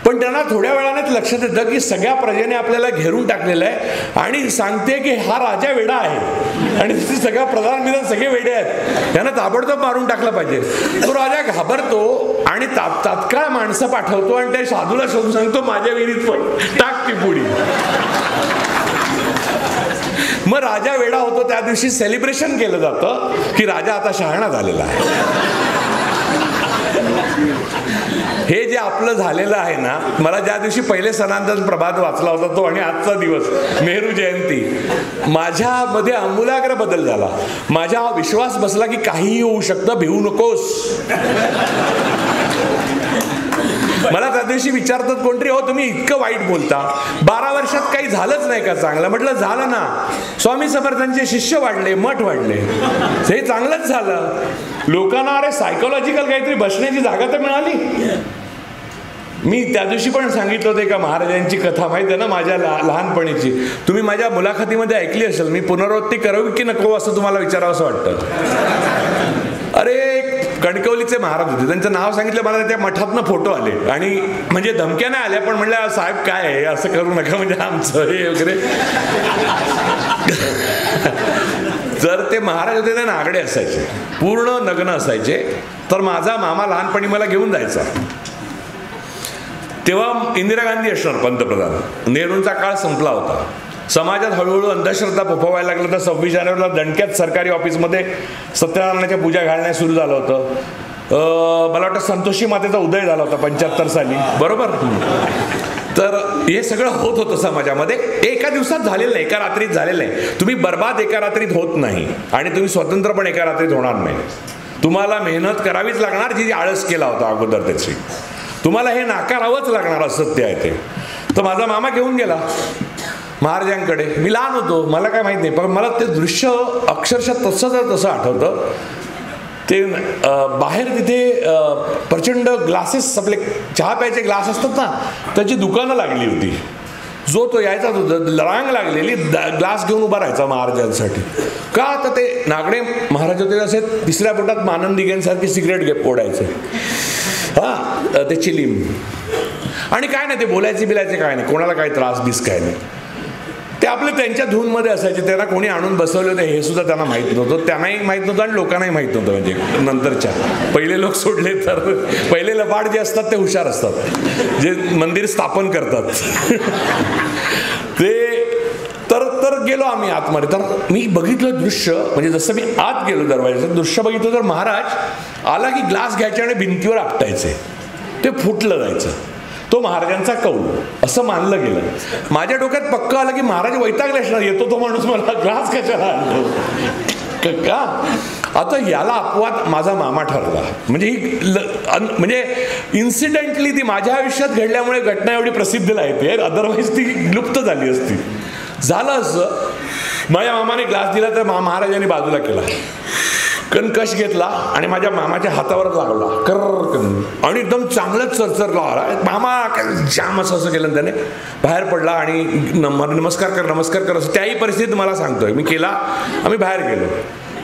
पण त्यांना थोड्या वेळानेच लक्षात येतं की सगळ्या प्रजेने आपल्याला घेरून टाकलेलं आहे आणि सांगते की हा राजा वेडा आहे आणि सगळ्या प्रधान सगळे वेडे आहेत, त्यांना ताबडतोब मारून टाकलं पाहिजे. तो राजा घाबरतो आणि तात्काळ माणसं पाठवतो आणि त्या साधूला शोधून सांगतो माझ्या विहिरीत पण टाक ती पुडी. मग राजा वेडा होतो. त्या दिवशी सेलिब्रेशन केलं जातं की राजा आता शहाणा झालेला आहे. हे जे आपलं झालेलं आहे ना, मला ज्या दिवशी पहिले सनातन प्रभात वाचला होता तो आणि आजचा दिवस नेहरू जयंती, माझ्यामध्ये आमूलाग्र बदल झाला. माझा विश्वास बसला की काहीही होऊ शकतं, भिवू नकोस. मला त्या दिवशी विचारतात कोणतरी, हो तुम्ही इतकं वाईट बोलता, 12 वर्षात काही झालंच नाही का चांगलं. म्हटलं झालं ना, स्वामी समर्थांचे शिष्य वाढले, मठ वाढले, हे चांगलंच झालं. लोकांना अरे सायकोलॉजिकल काहीतरी बसण्याची जागा तर मिळाली. मी त्या दिवशी पण सांगितलं होतं का महाराजांची कथा माहिती आहे ना, माझ्या लहानपणीची. तुम्ही माझ्या मुलाखतीमध्ये ऐकली असेल. मी पुनरावृत्ती करावी की नको असं तुम्हाला विचारावं असं वाटतं. अरे कणकवलीचे महाराज होते, त्यांचं नाव सांगितलं मला, त्या मठातनं फोटो आले आणि म्हणजे धमक्या नाही आल्या, पण म्हणलं साहेब काय आहे असं करू नका म्हणजे आमचं हे वगैरे. जर ते महाराज होते ते नागडे असायचे, पूर्ण नग्न असायचे. तर माझा मामा लहानपणी मला घेऊन जायचा. तेव्हा इंदिरा गांधी असणार पंतप्रधान, नेहरूंचा काळ संपला होता. समाजात हळूहळू अंधश्रद्धा फोफावायला लागलं. तर 26 जानेवारीला दणक्यात सरकारी ऑफिसमध्ये सत्यनारायणाच्या पूजा घालण्यास सुरू झालं होतं. मला वाटतं संतोषी मातेचा उदय झाला होता 75 साली, बरोबर. तर हे सगळं होत होतं समाजामध्ये. एका दिवसात झालेलं नाही, एका रात्रीत झालेलं नाही. तुम्ही बर्बाद एका रात्रीत होत नाही आणि तुम्ही स्वतंत्र पण एका रात्रीत होणार नाही. तुम्हाला मेहनत करावीच लागणार, जी आळस केला होता अगोदर त्याची. तुम्हाला हे नाकारावंच लागणार, असत्य आहे ते. तर माझा मामा घेऊन गेला महाराजांकडे. मी लहान होतो, मला काय माहित नाही, पण मला ते दृश्य अक्षरशः तसं आठवतं. ते बाहेर तिथे प्रचंड ग्लासेस, आपले चहा प्यायचे ग्लास असतात ना, त्याची दुकानं लागली होती. जो तो यायचा तो रांग लागलेली, ग्लास घेऊन उभा राहायचा महाराजांसाठी. का तर ते नागडे महाराज होते, असे तिसऱ्या बोटात मानन दिघेंसारखी सिगरेट ओढायचे. हा ते चिलीम आणि काय नाही, ते बोलायचे बिलायचे काय नाही, कोणाला काही त्रास बीस काय नाही. ते आपले त्यांच्या धूनमध्ये असायचे. त्यांना कोणी आणून बसवले होते हे सुद्धा त्यांना माहीत नव्हतं. त्यांनाही माहीत नव्हतं आणि लोकांनाही माहीत नव्हतं. म्हणजे नंतरच्या पहिले लोक सोडले तर पहिले लबाड जे असतात ते हुशार असतात, जे मंदिर स्थापन करतात. ते तर गेलो आम्ही आतमध्ये. तर मी बघितलं दृश्य, म्हणजे जसं मी आत गेलो दरवाजाचं दृश्य बघितलं, तर महाराज आला की ग्लास घ्यायचे आणि भिंतीवर आपटायचे, ते फुटलं जायचं. तो महाराजांचा कौल असं मानलं गेलं. माझ्या डोक्यात पक्क आलं की महाराज वैतागले असणार, येतो तो माणूस मला ग्लास कशाला आणतो का. आता याला अपवाद माझा मामा ठरला. म्हणजे ही म्हणजे इन्सिडेंटली ती माझ्या आयुष्यात घडल्यामुळे घटना एवढी प्रसिद्धीला येते, अदरवाईज ती लुप्त झाली असती. झालं असं, माझ्या मामाने ग्लास दिला तर महाराजांनी बाजूला केला. कणकश घेतला आणि माझ्या मामाच्या हातावर लागला कर आणि एकदम चांगलंच चरचरला आला. मामा जाम असं केलं त्याने, बाहेर पडला आणि नमस्कार कर असं त्याही परिस्थितीत मला सांगतोय. मी केला, आम्ही बाहेर गेलो.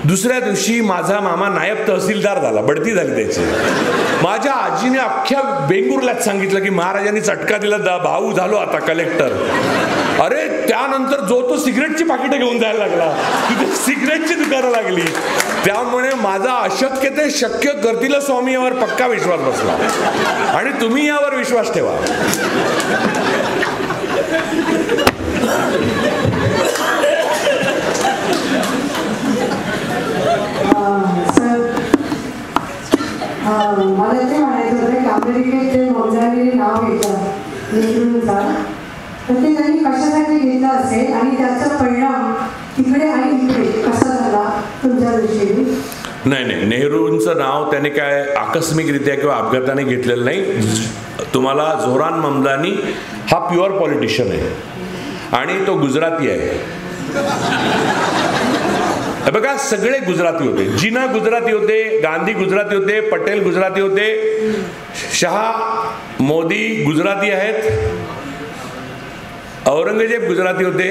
दुसऱ्या दिवशी माझा मामा नायब तहसीलदार झाला, बढती झाली त्याची. माझ्या आजीने अख्ख्या बेंगुर्ल्यात सांगितलं की महाराजांनी चटका दिला, भाऊ झालो आता कलेक्टर. अरे त्यानंतर जो तो सिगरेटची पाकिटं घेऊन जायला लागला, तिथे सिगरेटची दुकानं लागली. त्यामुळे माझा अशक्य ते शक्य करतील स्वामी यावर पक्का विश्वास बसला आणि तुम्ही यावर विश्वास ठेवा. मला ते म्हणायचं होतं की अमेरिकेत जे मौजाने नाव घेतलं नेहरूंचा, तर ते त्यांनी कशासाठी घेतलं असेल आणि त्याचा परिणाम तिकडे आणि इकडे कसा झाला तुमच्या दृष्टीने? नाही, नेहरूंचं नाव त्याने काय आकस्मिकरित्या किंवा अपघाताने घेतलेलं नाही. तुम्हाला जोरान ममदानी हा प्युअर पॉलिटिशियन आहे आणि तो गुजराती आहे. बघा, सगळे गुजराती होते. जिना गुजराती होते, गांधी गुजराती होते, पटेल गुजराती होते, शहा मोदी गुजराती आहेत, औरंगजेब गुजराती होते.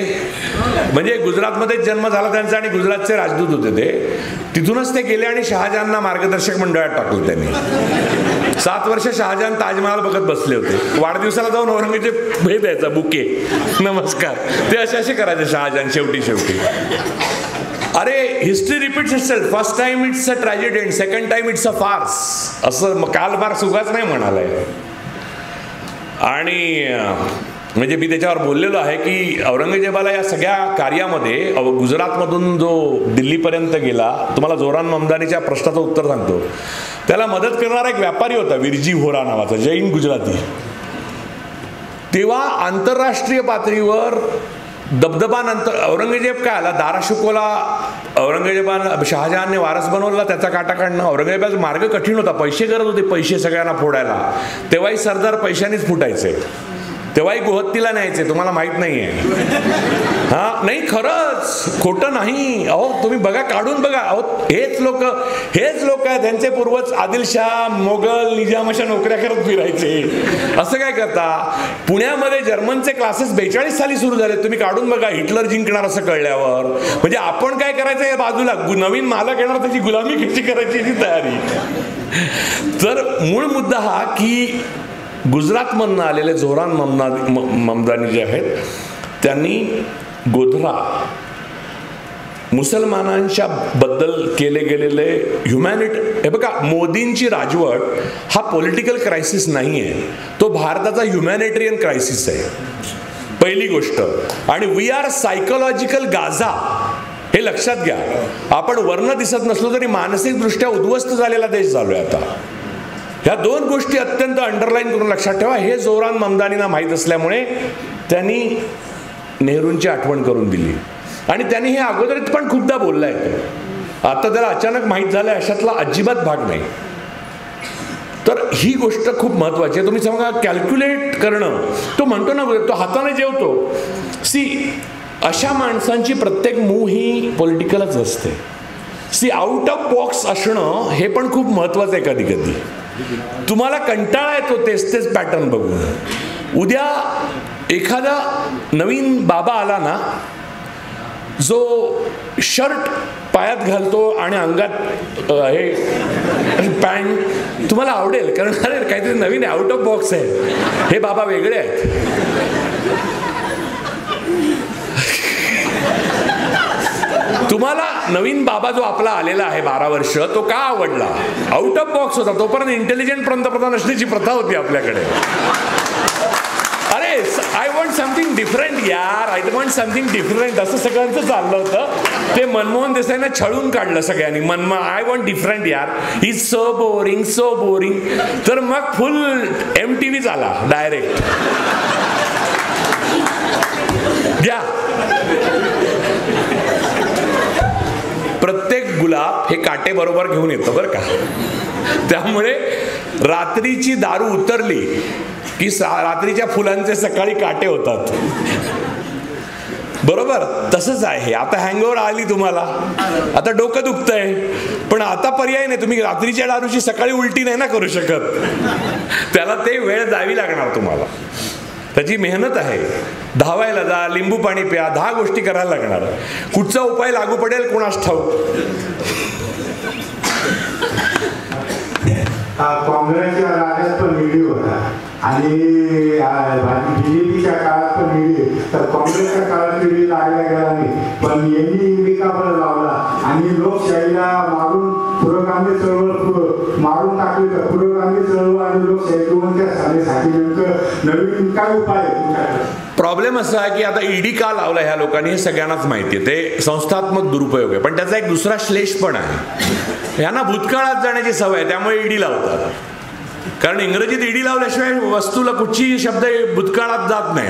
म्हणजे गुजरातमध्ये जन्म झाला त्यांचा आणि गुजरातचे राजदूत होते ते. तिथूनच ते गेले आणि शहाजहानना मार्गदर्शक मंडळात टाकलं त्यांनी. 7 वर्ष शहाजहान ताजमहाल बघत बसले होते. वाढदिवसाला जाऊन औरंगजेब भेट द्यायचा, बुके, नमस्कार, ते असे करायचे शहाजहान शेवटी. अरे history repeats itself. First time it's a tragedy and second time it's a farce, असं कालबार सुगाच नाही म्हणालाय. आणि म्हणजे मी त्याच्यावर बोललेलो आहे की औरंगजेबाला या सगळ्या कार्यामध्ये गुजरातमधून जो दिल्लीपर्यंत गेला, तुम्हाला जोरान ममदानीच्या प्रश्नाचं उत्तर सांगतो, त्याला मदत करणारा एक व्यापारी होता विरजी व्होरा नावाचा, जैन गुजराती. तेव्हा आंतरराष्ट्रीय पातळीवर दबदबा नंतर औरंगजेब काय आला, दारा शिकोला औरंगजेबानं शहाजहानने वारस बनवला, त्याचा काटा काढणं. औरंगजेबाचा मार्ग कठीण होता, पैसे गरज होते, पैसे सगळ्यांना फोडायला. तेव्हाही सरदार पैशानेच फुटायचे, तेव्हाही गोहत्तीला न्यायचे, तुम्हाला माहित नाहीये. हा नाही, खरंच खोटं नाही. अहो तुम्ही बघा, काढून बघा. अहो हेच लोक आहेत, त्यांचे पूर्वज आदिलशाह, मोगल, निजाम अशा नोकऱ्या करत फिरायचे. असं काय करता? पुण्यामध्ये जर्मनचे क्लासेस 42 साली सुरू झाले. तुम्ही काढून बघा, हिटलर जिंकणार असं कळल्यावर. म्हणजे आपण काय करायचं या बाजूला, नवीन मालक येणार त्याची गुलामी कशी करायची याची तयारी. तर मूळ मुद्दा हा की गुजरातमधनं आलेले जोरान ममदानी जे आहेत, त्यांनी गोधरा मुसलमानांच्या बद्दल केले गेलेले हे बघा, मोदींची राजवट हा पॉलिटिकल क्रायसिस नाही आहे, तो भारताचा ह्युमॅनिटेरियन क्रायसिस आहे, पहिली गोष्ट. आणि वी आर सायकोलॉजिकल गाझा, हे लक्षात घ्या. आपण वर्ण दिसत नसलो तरी मानसिकदृष्ट्या उद्ध्वस्त झालेला देश झालोय आता. ह्या 2 गोष्टी अत्यंत अंडरलाईन करून लक्षात ठेवा. हे जोरान ममदानींना माहीत असल्यामुळे त्यांनी नेहरूंची आठवण करून दिली. आणि त्यांनी हे अगोदर पण खूपदा बोललाय, आता त्याला अचानक माहीत झालंय अशातला अजिबात भाग नाही. तर ही गोष्ट खूप महत्वाची आहे. तुम्ही सांगा, कॅल्क्युलेट करणं, तो म्हणतो ना, तो हाताने जेवतो. अशा माणसांची प्रत्येक मूव ही पॉलिटिकलच असते. आउट ऑफ बॉक्स असणं हे पण खूप महत्वाचं आहे. कधी कधी तुम्हाला कंटाळा येतो तेच पॅटर्न बघून. उद्या एखादा नवीन बाबा आला ना, जो शर्ट पायात घालतो आणि अंगात हे पॅन्ट, तुम्हाला आवडेल, कारण अरे काहीतरी नवीन आहे, आउट ऑफ बॉक्स आहे, हे बाबा वेगळे आहेत. तुम्हाला नवीन बाबा जो आपला आलेला आहे 12 वर्ष, तो का आवडला? आउट ऑफ बॉक्स होता. तोपर्यंत इंटेलिजंट पंतप्रधान असण्याची प्रथा होती आपल्याकडे. अरे आय वॉन्ट समथिंग डिफरंट यार, आय वॉन्ट समथिंग डिफरंट, असं सगळ्यांचं चाललं होतं. ते मनमोहन देसाईंना छळून काढलं सगळ्यांनी. आय वॉन्ट डिफरंट यार, ही सो बोरिंग, सो बोरिंग. तर मग फुल MTV झाला डायरेक्ट. घ्या, प्रत्येक गुलाब हे काटे बरोबर घेऊन येतो बरं का. त्यामुळे रात्रीची दारू उतरली की रात्रीच्या फुलांचे सकाळी काटे होतात. बरोबर तसंच आहे. आता हँगओव्हर आली तुम्हाला, आता डोकं दुखतंय, पण आता पर्याय नाही. तुम्ही रात्रीच्या दारूची सकाळी उलटी नाही ना करू शकत, त्याला ते वेळ द्यावी लागणार तुम्हाला. त्याची मेहनत आहे. धावायला जा, लिंबू पाणी प्या, 10 गोष्टी करायला लागणार. कुठचा उपाय लागू पडेल कोणास ठाऊक. काँग्रेसच्या राज्यात पण ईडी होता आणि बीजेपीच्या काळात पण ईडी, तर काँग्रेसच्या काळात ईडी लागल्या गेला नाही, पण यांनी ईडी का पण लावला आणि लोकशाहीला मारून पुरोगामी चळवळ मारून टाकली. तर पुरोगामी चळवळ आणि लोकशाही दोनच्या नेमकं नवीन काय उपाय आहे तुमच्याकडे? प्रॉब्लेम असा आहे की आता ईडी का लावला ह्या लोकांनी हे सगळ्यांनाच माहिती आहे. ते संस्थात्मक दुरुपयोग आहे, पण त्याचा एक दुसरा श्लेष पण आहे. यांना भूतकाळात जाण्याची सवय आहे, त्यामुळे ईडी लावतात. कारण इंग्रजीत ईडी लावल्याशिवाय वस्तूला कुठची शब्द भूतकाळात जात नाही.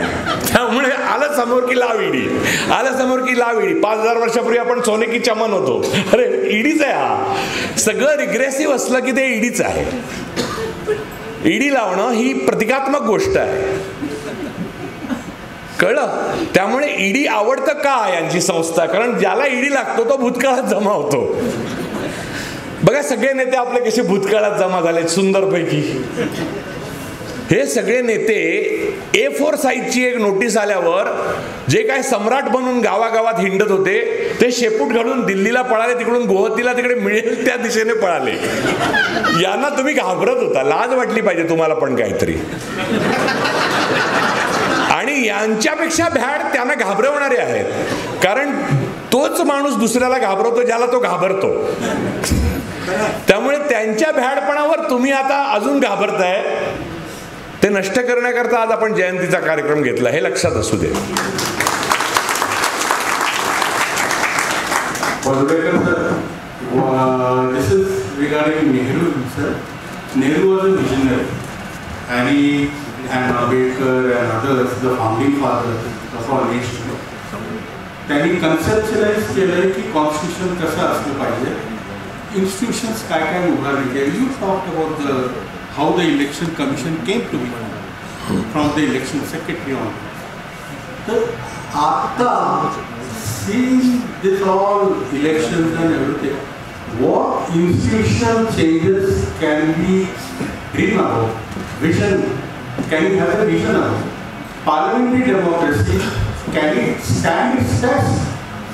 त्यामुळे आलं समोर की लाव ईडी, आलं समोर की लाव ईडी. 5000 वर्षापूर्वी आपण सोने की चमन होतो, अरे ईडीच आहे हा. सगळं रिग्रेसिव्ह असलं की ते ईडीच आहे. ईडी लावणं ही प्रतिकात्मक गोष्ट आहे, कळलं? त्यामुळे ईडी आवडतं का यांची संस्था? कारण ज्याला ईडी लागतो तो भूतकाळात जमा होतो. बघा सगळे नेते आपले कसे भूतकाळात जमा झाले सुंदरपैकी. हे सगळे नेते A4 साईजची एक नोटीस आल्यावर जे काय सम्राट बनून गावागावात हिंडत होते ते शेपूट घालून दिल्लीला पळाले, तिकडून गोहतीला तिकडे मिळेल त्या दिशेने पळाले. यांना तुम्ही घाबरत होता, लाज वाटली पाहिजे तुम्हाला पण काहीतरी. आणि यांच्यापेक्षा भ्याड त्यांना घाबरवणारे आहेत, कारण तोच माणूस दुसऱ्याला घाबरवतो ज्याला तो घाबरतो. त्यामुळे त्यांच्या भ्याडपणावर तुम्ही आता अजून घाबरताय. ते नष्ट करण्याकरता आज आपण जयंतीचा कार्यक्रम घेतला, हे लक्षात असू दे. This is regarding Nehru, sir. Nehru was a visionary, and Ambedkar and others, the founding fathers of our nation. त्यांनी कन्सेप्शलाइज केलंय की कॉन्स्टिट्यूशन कसं असलं पाहिजे, इन्स्टिट्यूशन्स काय काय उभारले गेले. You talked about how the election commission came to be from the election secretary on. तर आता seeing this all elections and everything, what institutional changes can we dream about? Vision, can you have a vision about? Parliamentary democracy, can it stand its test?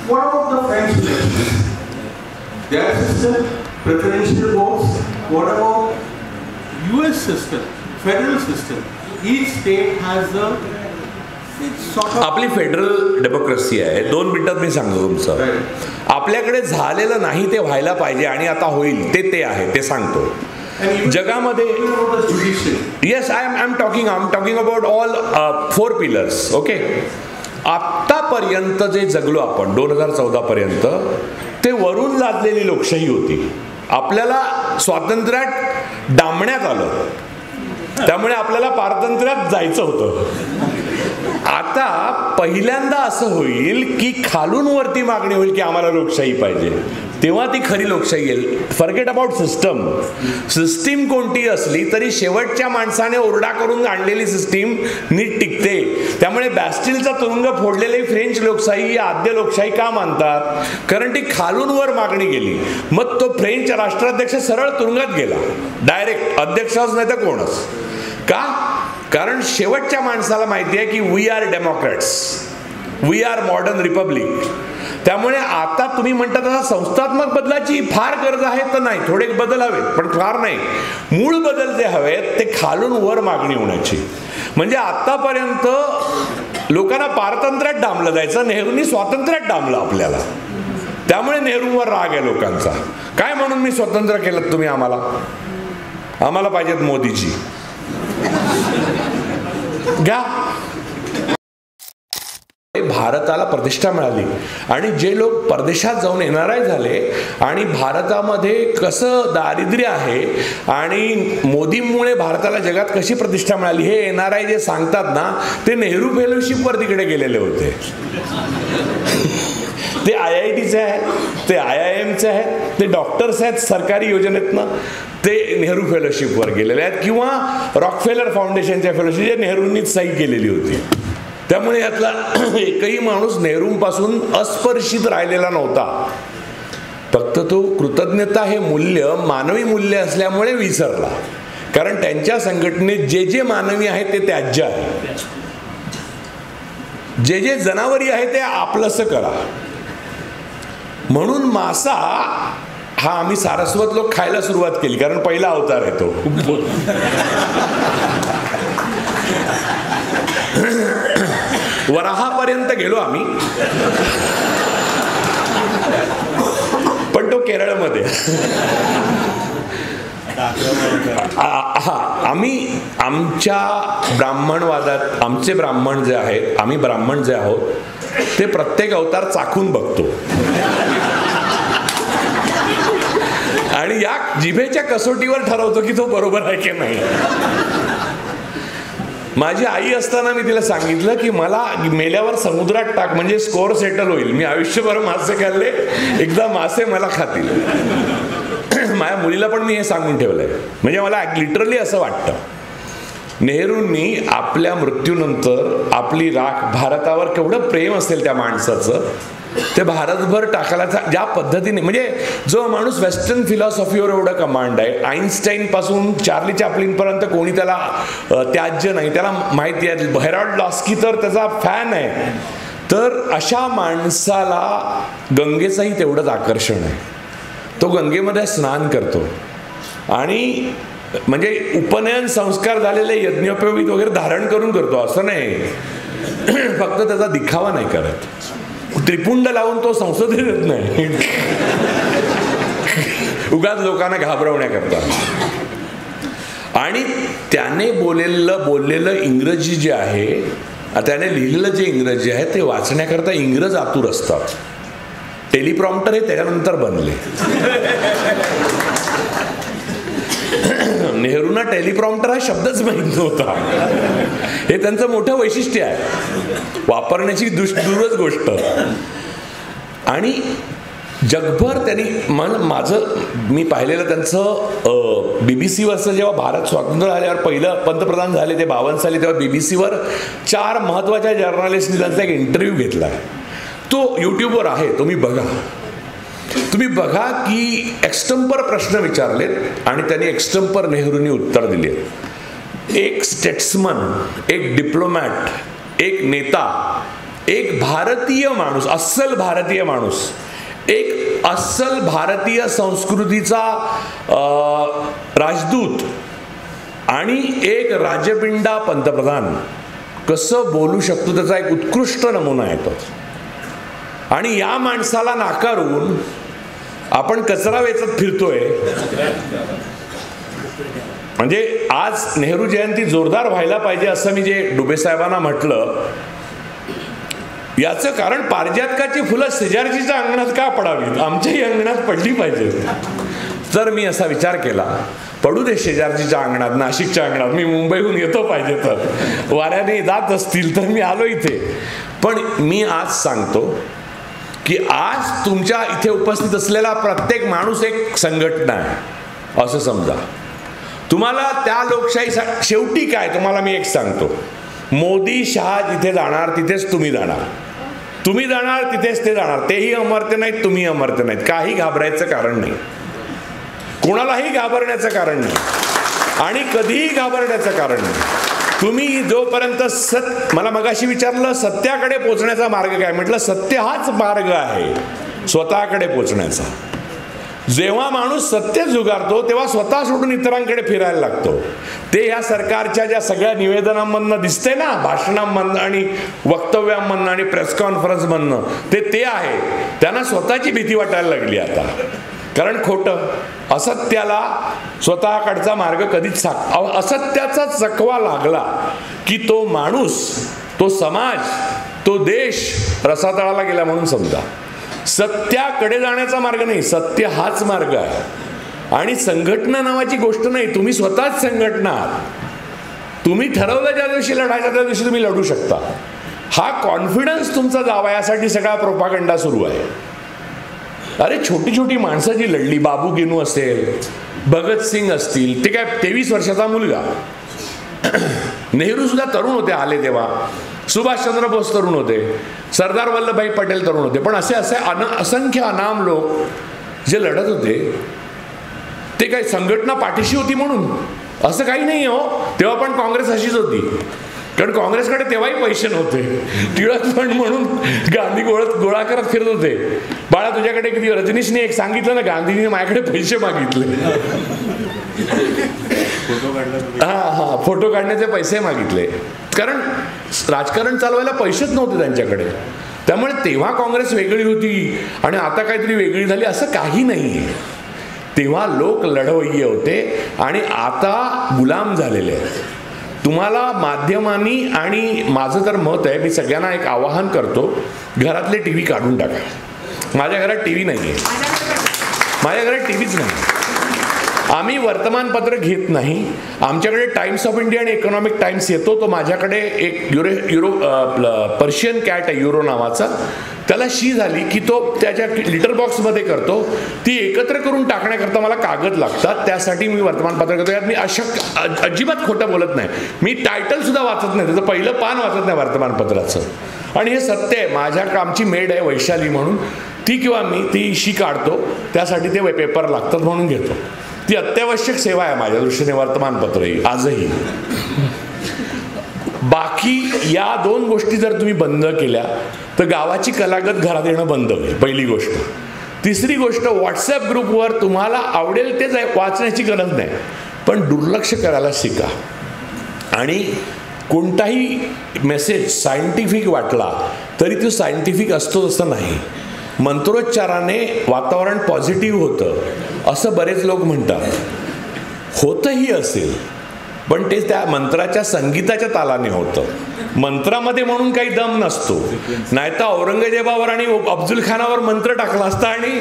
What about the French elections? Their system, preferential votes. What about US system, federal system? Each state has a आपली federal democracy आहे. 2 मिनिटात मी सांगतो तुमचं. आपल्याकडे झालेलं नाही ते व्हायला पाहिजे आणि आता होईल ते आहे, ते सांगतो. जगामध्ये yes I am talking about all 4 pillars. Okay, आत्तापर्यंत जे जगलो आपण 2014 पर्यंत ते वरून लादलेली लोकशाही होती. आपल्याला स्वातंत्र्यात डांबण्यात आलं, त्यामुळे आपल्याला पारतंत्र्यात जायचं होतं. आता पहिल्यांदा असं होईल की खालून वरती मागणी होईल की आम्हाला लोकशाही पाहिजे, तेव्हा ती खरी लोकशाही येईल. फॉरगेट अबाउट सिस्टीम कोणती असली तरी शेवटच्या माणसाने ओरडा करून आणलेली सिस्टीम नीट टिकते. त्यामुळे बॅस्टिलचा तुरुंग फोडलेली फ्रेंच लोकशाही आद्य लोकशाही का मानतात? कारण ती खालून वर मागणी गेली. मग तो फ्रेंच राष्ट्राध्यक्ष सरळ तुरुंगात गेला, डायरेक्ट, अध्यक्षच नाही तर कोणच. का? कारण शेवटच्या माणसाला माहिती आहे की we are democrats, we are modern republic. त्यामुळे आता तुम्ही म्हणता तसा संस्थात्मक बदलाची फार गरज आहे तर नाही, थोडे बदल हवेत पण फार नाही. मूळ बदल जे हवेत ते खालून वर मागणी होण्याची. म्हणजे आतापर्यंत लोकांना पारतंत्र्यात डांबलं जायचं, नेहरूंनी स्वातंत्र्यात डांबलं आपल्याला. त्यामुळे नेहरूंवर राग आहे लोकांचा. काय म्हणून मी स्वतंत्र केलं तुम्ही आम्हाला पाहिजेत मोदीजी घ्या. भारताला प्रतिष्ठा मिळाली आणि जे लोक परदेशात जाऊन NRI झाले आणि भारतामध्ये कसं दारिद्र्य आहे आणि मोदींमुळे भारताला जगात कशी प्रतिष्ठा मिळाली हे NRI जे सांगतात ना, ते नेहरू फेलोशिपवर तिकडे गेलेले होते. ते IITचे आहेत, ते IIMचे आहेत, ते डॉक्टर्स आहेत सरकारी योजनेतनं, ते नेहरू फेलोशिपवर गेलेले आहेत, किंवा रॉकफेलर फाउंडेशनच्या फेलोशिप जे नेहरूंनीच सही केलेली होती. त्यामुळे यातला एकही माणूस नेहरूंपासून अस्पर्शित राहिलेला नव्हता. फक्त तो कृतज्ञता हे मूल्य मानवी मूल्य असल्यामुळे विसरला. कारण त्यांच्या संघटनेत जे जे मानवी आहे ते त्याज्य आहे, जे जे जनावरी आहे ते आपलंसं करा. म्हणून मासा हा आम्ही सारस्वत लोक खायला सुरुवात केली, कारण पहिला अवतार आहे तो. वराहापर्यंत गेलो आम्ही, पण तो केरळमध्ये. आम्ही आमच्या ब्राह्मणवादात आमचे ब्राह्मण जे आहेत, आम्ही ब्राह्मण जे आहोत ते प्रत्येक अवतार चाखून बघतो आणि या जिभेच्या कसोटीवर ठरवतो की तो बरोबर आहे की नाही. माझी आई असताना मी तिला सांगितलं की मला मेल्यावर समुद्रात टाक, म्हणजे स्कोअर सेटल होईल. मी आयुष्यभर मासे खाल्ले, एकदा मासे मला खातील. माझ्या मुलीला पण मी हे सांगून ठेवलंय. म्हणजे मला लिटरली असं वाटतं, नेहरूंनी आपल्या मृत्यूनंतर आपली राख, भारतावर केवढं प्रेम असेल त्या माणसाचं, ते भारतभर टाकायला ज्या पद्धतीने, म्हणजे जो माणूस वेस्टर्न फिलॉसॉफीवर एवढं कमांड आहे, आईन्स्टाईन पासून चार्ली चॅप्लिन पर्यंत कोणी त्याला त्याज्य नाही, त्याला माहिती आहे. हेरॉल्ड लॉस्की तर त्याचा फॅन आहे. तर अशा माणसाला गंगेचंही तेवढंच आकर्षण आहे. तो गंगेमध्ये स्नान करतो आणि म्हणजे उपनयन संस्कार झालेले यज्ञोपवीत वगैरे धारण करून करतो, असं नाही. फक्त त्याचा दिखावा नाही करत. त्रिपुंड लावून तो संसदेत येत नाही, उगाच लोकांना घाबरवण्याकरता. आणि त्याने बोललेलं इंग्रजी जे आहे, त्याने लिहिलेलं जे इंग्रजी आहे ते वाचण्याकरता इंग्रज आतुर असतात. टेलिप्रॉम्प्टर हे त्याच्यानंतर बनले. नेहरूंना टेलिप्रॉम्प्टर हा शब्दच माहीत नव्हता. हे त्यांचं मोठं वैशिष्ट्य आहे, वापरण्याची दूरच गोष्ट. आणि जगभर त्यांनी मी पाहिलेलं त्यांचं BBC-वरचं, जेव्हा भारत स्वातंत्र्य झाल्यावर पहिलं पंतप्रधान झाले ते 52 साली, तेव्हा BBC-वर 4 महत्त्वाच्या जर्नलिस्टनी त्यांचा एक इंटरव्ह्यू घेतला. तो यूट्यूबवर आहे, तुम्ही बघा की एक्स्टंपर प्रश्न विचारलेत आणि त्यांनी एक्स्टंपर नेहरूंनी उत्तर दिले. एक स्टेट्समन, एक डिप्लोमॅट, एक नेता, एक भारतीय माणूस, अस्सल भारतीय माणूस, एक अस्सल भारतीय संस्कृतीचा राजदूत आणि एक राजपिंडा पंतप्रधान कसं बोलू शकतो त्याचा एक उत्कृष्ट नमुना येतो. आणि या माणसाला नाकारून आपण कचरा वेचत फिरतोय. म्हणजे आज नेहरू जयंती जोरदार व्हायला पाहिजे असं मी जे डुबे साहेबांना म्हटलं, याचं कारण पारिजातकाची फुलं शेजारचीच्या अंगणात का पडावीत, आमच्याही अंगणात पडली पाहिजेत. तर मी असा विचार केला, पडू दे शेजारचीच्या अंगणात, नाशिकच्या अंगणात. मी मुंबईहून येतो पाहिजे तर, वाऱ्याने जात असतील तर मी आलो इथे. पण मी आज सांगतो की आज तुमच्या इथे उपस्थित असलेला प्रत्येक माणूस एक संघटना आहे असं समजा. तुम्हाला त्या लोकशाही शेवटी काय, तुम्हाला मी एक सांगतो, मोदी शहा जिथे जाणार तिथेच तुम्ही जाणार, तुम्ही जाणार तिथेच ते जाणार. तेही अमर्त्य नाहीत, तुम्ही अमर्त्य नाहीत. काही घाबरायचं कारण नाही, कोणालाही घाबरण्याचं कारण नाही आणि कधीही घाबरण्याचं कारण नाही. तुम्ही जोपर्यंत मला मगाशी विचारलं सत्याकडे पोचण्याचा मार्ग काय, म्हटलं सत्य हाच मार्ग आहे स्वतःकडे पोचण्याचा. जेव्हा माणूस सत्य झुगारतो तेव्हा स्वतः सोडून इतरांकडे फिरायला लागतो. ते या सरकारच्या ज्या सगळ्या निवेदनांमधनं दिसते ना, भाषणांमधनं आणि वक्तव्यांमधनं आणि प्रेस कॉन्फरन्समधनं, ते आहे. त्यांना स्वतःची भीती वाटायला लागली आता. कारण खोटं, असत्याला स्वतःकडचा मार्ग कधीच असत्याचा चकवा लागला की तो माणूस, तो समाज, तो देश रसातळाला गेला म्हणून समजा. सत्याकडे जाण्याचा मार्ग नाही, सत्य हाच मार्ग आहे. आणि संघटना नावाची गोष्ट नाही, तुम्ही स्वतःच संघटना आहात. तुम्ही ठरवलं ज्या दिवशी लढायचं त्या दिवशी तुम्ही लढू शकता. हा कॉन्फिडन्स तुमचा जावा, यासाठी सगळा प्रोपागंडा सुरू आहे. अरे छोटी छोटी माणसं जी लढली, बाबू गेनू असेल, भगतसिंग असतील, ते काय 23 वर्षाचा मुलगा. नेहरू सुद्धा तरुण होते आले तेव्हा. सुभाषचंद्र बोस तरुण होते, सरदार वल्लभभाई पटेल तरुण होते, पण असे असंख्य अनाम लोक जे लढत होते ते काही संघटना पाठीशी होती म्हणून असं काही नाही हो. तेव्हा पण काँग्रेस अशीच होती, कारण काँग्रेसकडे तेव्हाही पैसे नव्हते. टिळक फंड म्हणून गांधी गोळा करत फिरत होते. बाळा तुझ्याकडे किती, रजनीशने एक सांगितलं ना, गांधींनी माझ्याकडे पैसे मागितले. फोटो काढण्याचे पैसे मागितले, कारण राजकारण चालवायला पैसेच नव्हते त्यांच्याकडे. त्यामुळे तेव्हा काँग्रेस वेगळी होती आणि आता काहीतरी वेगळी झाली असं काही नाही. तेव्हा लोक लढवय्ये होते आणि आता गुलाम झालेले आहेत. तुम्हाला माध्यमांनी, आणि माझं तर मत आहे, मी सगळ्यांना एक आवाहन करतो, घरातले टी व्ही काढून टाका. माझ्या घरात टी व्ही नाही आहे, माझ्या घरात टी व्हीच नाही. आम्ही वर्तमानपत्र घेत नाही. आमच्याकडे टाइम्स ऑफ इंडिया आणि इकॉनॉमिक टाइम्स येतो. तो माझ्याकडे एक पर्शियन कॅट आहे युरो नावाचा, त्याला शी झाली की तो त्याच्या लिटर बॉक्समध्ये करतो. ती एकत्र करून टाकण्याकरता मला कागद लागतात, त्यासाठी मी वर्तमानपत्र करतो. यात मी अजिबात खोटं बोलत नाही. मी टायटल सुद्धा वाचत नाही, त्याचं पहिलं पान वाचत नाही वर्तमानपत्राचं. आणि हे सत्य आहे. आमची मेड आहे वैशाली म्हणून, ती किंवा मी ती शी काढतो, त्यासाठी ते पेपर लागतात म्हणून घेतो. ती अत्यावश्यक सेवा आहे माझ्या दृष्टीने वर्तमानपत्रही आजही. बाकी या 2 गोष्टी जर तुम्ही बंद केल्या तर गावाची कलागत घरात येणं बंद होईल, पहिली गोष्ट. तिसरी गोष्ट, व्हॉट्सॲप ग्रुपवर तुम्हाला आवडेल तेच वाचण्याची गरज नाही, पण दुर्लक्ष करायला शिका. आणि कोणताही मेसेज सायंटिफिक वाटला तरी तो सायंटिफिक असतो असं नाही. मंत्रोच्चाराने वातावरण पॉझिटिव्ह होतं असं बरेच लोक म्हणतात. होतही असेल, पण ते त्या मंत्राच्या संगीताच्या तालाने होतं. मंत्रामध्ये म्हणून काही दम नसतो. नाहीतर औरंगजेबावर आणि अफजल खानावर मंत्र टाकला असता आणि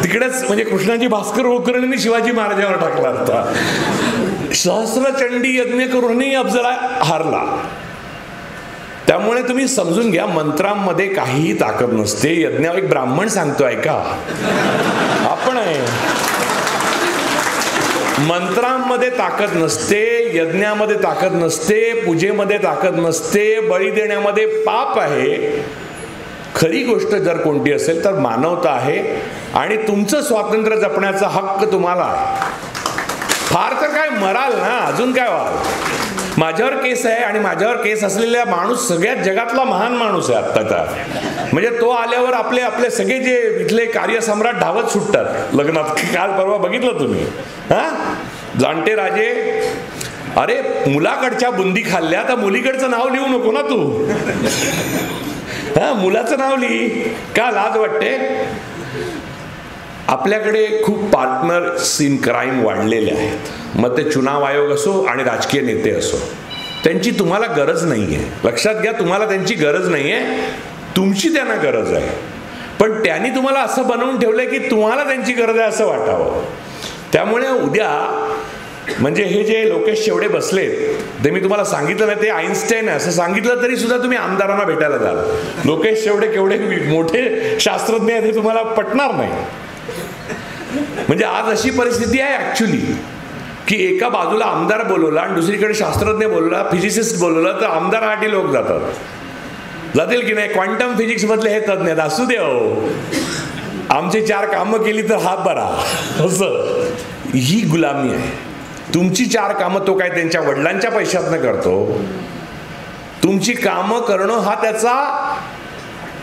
तिकडेच म्हणजे कृष्णाजी भास्कर कुलकर्णींनी शिवाजी महाराजांवर टाकला असता. सहस्रचंडी यज्ञ करूनही अफजल हारला. त्यामुळे तुम्ही समजून घ्या, मंत्रांमध्ये काहीही ताकद नसते. यज्ञावर एक ब्राह्मण सांगतोय का, आपण आहे. मंत्रांमध्ये ताकद नसते, यज्ञामध्ये ताकद नसते, पूजेमध्ये ताकद नसते, बळी देण्यामध्ये पाप आहे. खरी गोष्ट जर कोणती असेल तर मानवता आहे आणि तुमचं स्वातंत्र्य जपण्याचा हक्क तुम्हाला आहे. फार तर काय मराल ना, अजून काय व्हाल. माझ्यावर केस आहे आणि माझ्यावर केस असलेला माणूस सगळ्यात जगातला महान माणूस आहे आत्ताचा. म्हणजे तो आल्यावर आपले सगळे जे इथले कार्यसम्राट धावत सुटतात लग्नात. काल परवा बघितलं तुम्ही, जाणते राजे. अरे मुलाकडच्या बुंदी खाल्ल्या तर मुलीकडचं नाव लिहू नको ना तू. मुलाचं नाव लिही का, लाज वाटते. आपल्याकडे खूप पार्टनर्स इन क्राईम वाढलेले आहेत. मग ते चुनाव आयोग असो आणि राजकीय नेते असो, त्यांची तुम्हाला गरज नाही आहे. लक्षात घ्या, तुम्हाला त्यांची गरज नाही आहे, तुमची त्यांना गरज आहे. पण त्यांनी तुम्हाला असं बनवून ठेवलंय की तुम्हाला त्यांची गरज आहे असं वाटावं. त्यामुळे उद्या म्हणजे हे जे लोकेश शेवडे बसलेत ते मी तुम्हाला सांगितलं नाही, ते आईन्स्टाईन आहे असं सांगितलं तरी सुद्धा तुम्ही आमदारांना भेटायला जाल. लोकेश शेवडे केवढे मोठे शास्त्रज्ञ आहेत हे तुम्हाला पटणार नाही. म्हणजे आज अशी परिस्थिती आहे ऍक्च्युली की एका बाजूला आमदार बोलवला आणि दुसरीकडे शास्त्रज्ञ बोलवला, फिजिसिस्ट बोलवलं, तर आमदारासाठी लोक जातील की नाही. क्वांटम फिजिक्स मधले हे तज्ञ आहेत, असू दे हो, आमची 4 कामं केली तर हात बरा. असं ही गुलामी आहे. तुमची 4 कामं तो काय त्यांच्या वडिलांच्या पैशातनं करतो. तुमची कामं करणं हा त्याचा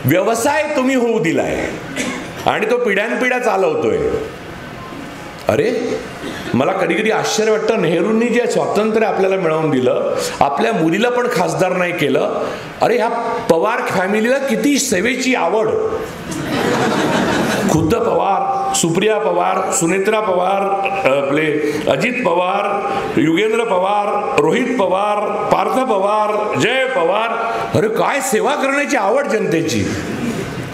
व्यवसाय तुम्ही होऊ दिलाय आणि तो पिढ्यानपिढ्या चालवतोय. अरे मला कधी कधी आश्चर्य वाटतं, नेहरूंनी जे स्वातंत्र्य आपल्याला मिळवून दिलं, आपल्या मुलीला पण खासदार नाही केलं. अरे ह्या पवार फॅमिलीला किती सेवेची आवड. खुद्द पवार, सुप्रिया पवार, सुनेत्रा पवार, आपले अजित पवार, युगेंद्र पवार, रोहित पवार, पार्थ पवार, जय पवार. अरे काय सेवा करण्याची आवड जनतेची.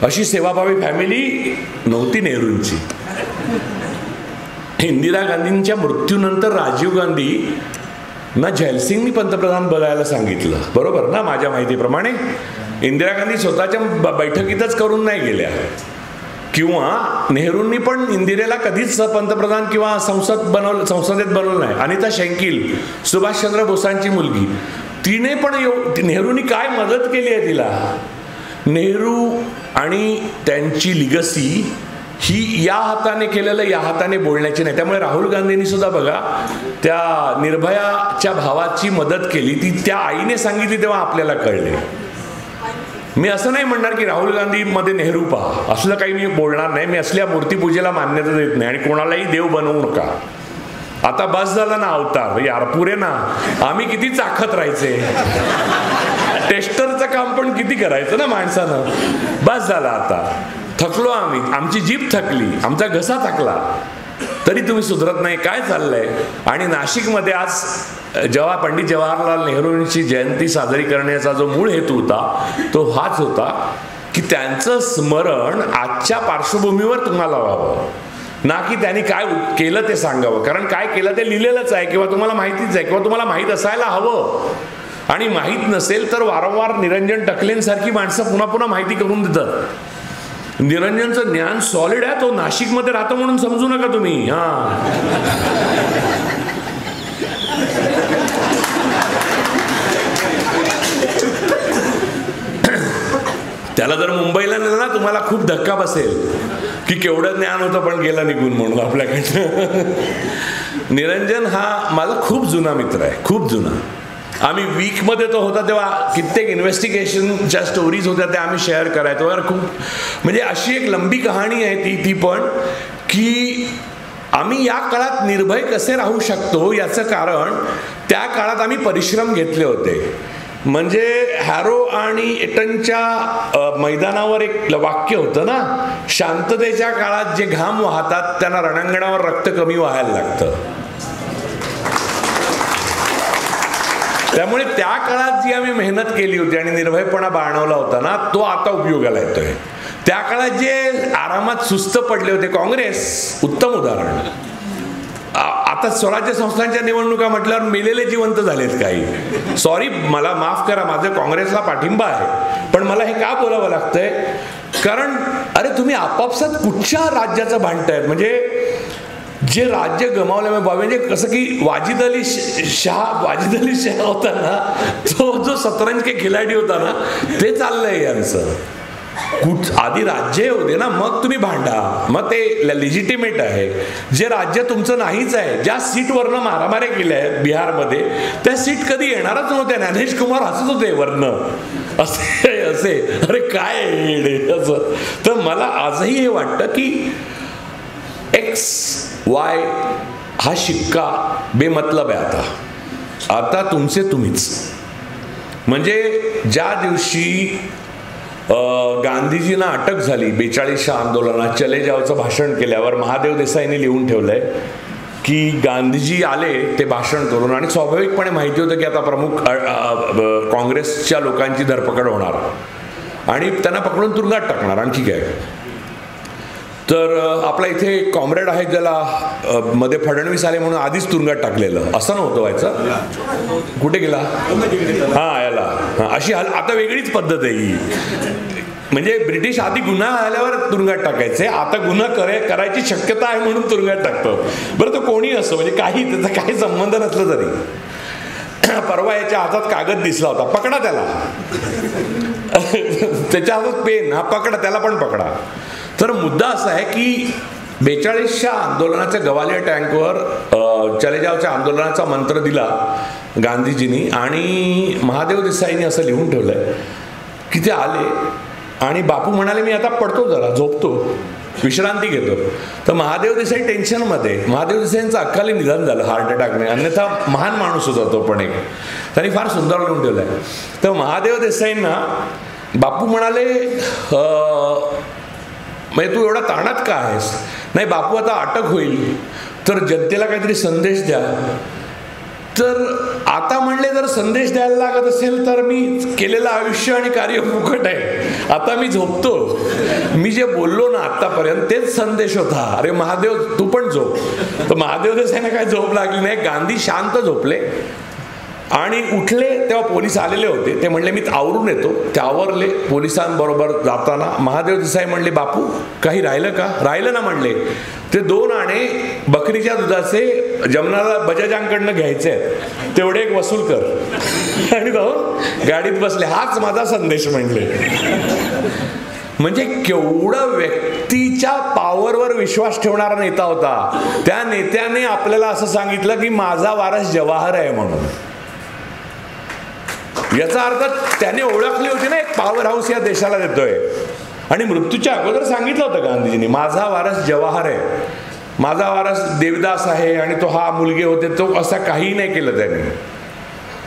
अशी सेवाभावी फॅमिली नव्हती नेहरूंची. इंदिरा गांधींच्या मृत्यूनंतर राजीव गांधी ना झैलसिंगनी पंतप्रधान बनायला सांगितलं, बरोबर ना. माझ्या माहितीप्रमाणे इंदिरा गांधी स्वतःच्या बैठकीतच करून नाही गेल्या. किंवा नेहरूंनी पण इंदिरेला कधीच पंतप्रधान किंवा संसदेत बनवलं नाही. अनिता शेंकील, सुभाषचंद्र बोसांची मुलगी, तिने पण नेहरूंनी काय मदत केली आहे तिला. नेहरू आणि त्यांची लिगसी ही या हाताने केलेलं या हाताने बोलण्याची नाही. त्यामुळे राहुल गांधींनी सुद्धा बघा त्या निर्भयाच्या भावाची मदत केली, ती त्या आईने सांगितली तेव्हा आपल्याला कळले. मी असं नाही म्हणणार की राहुल गांधीमध्ये नेहरू पहा, असलं काही मी बोलणार नाही. मी असल्या मूर्तीपूजेला मान्यता देत नाही आणि कोणालाही देव बनवू नका. आता बस झाला ना अवतार यार, पुरे ना. आम्ही किती चाखत राहायचे, टेस्टरचं काम पण किती करायचं ना माणसानं. बस झाला आता, थकलो आम्ही, आमची जीभ थकली, आमचा घसा थकला, तरी तुम्ही सुधरत नाही. काय चाललंय. आणि नाशिकमध्ये आज पंडित जवाहरलाल नेहरूंची जयंती साजरी करण्याचा जो मूळ हेतू होता तो हाच होता की त्यांचं स्मरण आजच्या पार्श्वभूमीवर तुम्हाला व्हावं, ना की त्यांनी काय केलं ते सांगावं. कारण काय केलं ते लिहिलेलंच आहे किंवा तुम्हाला माहितीच आहे किंवा तुम्हाला माहीत असायला हवं. आणि माहीत नसेल तर वारंवार निरंजन टकलेंसारखी माणसं पुन्हा पुन्हा माहिती करून देतात. निरंजनचं ज्ञान सॉलिड आहे, तो नाशिकमध्ये राहतो म्हणून समजू नका तुम्ही. त्याला जर मुंबईला नेलं ना तुम्हाला खूप धक्का बसेल की केवढं ज्ञान होतं पण गेला निघून म्हणून आपल्याकडनं. निरंजन हा माझा खूप जुना मित्र आहे, खूप जुना. आम्ही वीकमध्ये तो होता तेव्हा कित्येक इन्व्हेस्टिगेशनच्या स्टोरीज होत्या त्या आम्ही शेअर करायचो वगैरे. खूप म्हणजे अशी एक लंबी कहाणी आहे ती पण की आम्ही या काळात निर्भय कसे राहू शकतो याचं कारण त्या काळात आम्ही परिश्रम घेतले होते. म्हणजे हॅरो आणि एटनच्या मैदानावर एक वाक्य होतं ना, शांततेच्या काळात जे घाम वाहतात त्यांना रणांगणावर रक्त कमी व्हायला लागतं. त्यामुळे त्या काळात जी आम्ही मेहनत केली होती आणि निर्भयपणा बाळगला होता ना, तो आता उपयोगाला येतोय. त्या काळात जे आरामात सुस्त पडले होते, काँग्रेस उत्तम उदाहरण. आता स्वराज्य संस्थांच्या निवडणुका म्हटल्यावर मेलेले जिवंत झालेत काही. सॉरी, मला माफ करा, माझं काँग्रेसला पाठिंबा आहे, पण मला हे का बोलावं लागतंय कारण अरे तुम्ही आपापसात कुठच्या राज्याचं भांडतायत. म्हणजे जे राज्य गमावले म्हणजे कसं की वाजिद अली शाह होता ना, तो जो शतरंज के खिलाडी होता ना, ते चाललंय यांचं. आधी राज्य होते ना, मग तुम्ही भांडा, मग ते लेजिटिमेट आहे. जे राज्य तुमचं नाहीच आहे, ज्या सीटवरनं मारामाऱ्या केल्या आहेत बिहारमध्ये, त्या सीट कधी येणारच नव्हत्या. ज्ञानेश कुमार हसत होते वरनं असे अरे काय असं. तर मला आजही हे वाटतं की एक्स वाय हा शिक्का बेमतलब आहे. आता तुमचे तुम्हीच. म्हणजे ज्या दिवशी गांधीजींना अटक झाली 42च्या आंदोलनात, चले जावचं भाषण केल्यावर महादेव देसाईंनी लिहून ठेवलंय की गांधीजी आले ते भाषण करून आणि स्वाभाविकपणे माहिती होतं की आता प्रमुख काँग्रेसच्या लोकांची धरपकड होणार आणि त्यांना पकडून तुरुंगात टाकणार. आणखी काय, तर आपला इथे कॉम्रेड आहे ज्याला मध्ये फडणवीस आले म्हणून आधीच तुरुंगात टाकलेलं, असं नव्हतं व्हायचं. कुठे गेला याला अशी आता वेगळीच पद्धत आहे ही. म्हणजे ब्रिटिश आधी गुन्हा झाल्यावर तुरुंगात टाकायचे, आता गुन्हा करायची शक्यता आहे म्हणून तुरुंगात टाकतो. बरं, तो कोणी असो, म्हणजे त्याचा काही संबंध नसला तरी. परवा याच्या हातात कागद दिसला होता, पकडा त्याला. त्याच्या हातात पेन, हा पकडा, त्याला पण पकडा. तर मुद्दा असा आहे की 42च्या आंदोलनाच्या गवालिया टँकवर चले जावच्या आंदोलनाचा मंत्र दिला गांधीजींनी आणि महादेव देसाईंनी असं लिहून ठेवलंय की ते आले आणि बापू म्हणाले मी आता पडतो, जरा झोपतो, विश्रांती घेतो. तर महादेव देसाई टेन्शनमध्ये. महादेव देसाईंचं अकाली निधन झालं हार्ट अटॅकने, अन्यथा महान माणूस होता तो पण एक. त्यांनी फार सुंदर लिहून ठेवलंय. तर महादेव देसाईंना बापू म्हणाले म्हणजे तू एवढा ताणात का आहेस. नाही बापू, आता अटक होईल तर जनतेला काहीतरी संदेश द्या. तर आता म्हणले जर संदेश द्यायला लागत असेल तर मी केलेलं आयुष्य आणि कार्य फुकट आहे, आता मी झोपतो. मी जे बोललो ना आतापर्यंत तेच संदेश होता. अरे महादेव तू पण झोप. तर महादेव देसाईंना काय झोप लागली नाही. गांधी शांत झोपले आणि उठले तेव्हा पोलीस आलेले होते. ते म्हणले मी आवरून येतो. ते आवरले. पोलिसांबरोबर जाताना महादेव देसाई म्हणले बापू काही राहिलं का. राहिलं ना म्हणले. ते 2 आणे बकरीच्या दुधाचे जमनाला बजाजांकडनं घ्यायचे आहेत. तेवढे एक वसूल कर आणि जाऊन गाडीत बसले. हाच माझा संदेश म्हणजे केवढं व्यक्तीच्या पॉवरवर विश्वास ठेवणारा नेता होता. त्या नेत्याने आपल्याला असं सांगितलं की माझा वारस जवाहर आहे म्हणून. याचा अर्थ त्याने ओळखली होती ना, एक पॉवर हाऊस या देशाला देतोय. आणि मृत्यूच्या अगोदर सांगितलं होतं गांधीजींनी, माझा वारस जवाहर आहे, माझा वारस देवदास आहे आणि तो हा मुलगे होते. तो असा काही नाही केलं त्याने.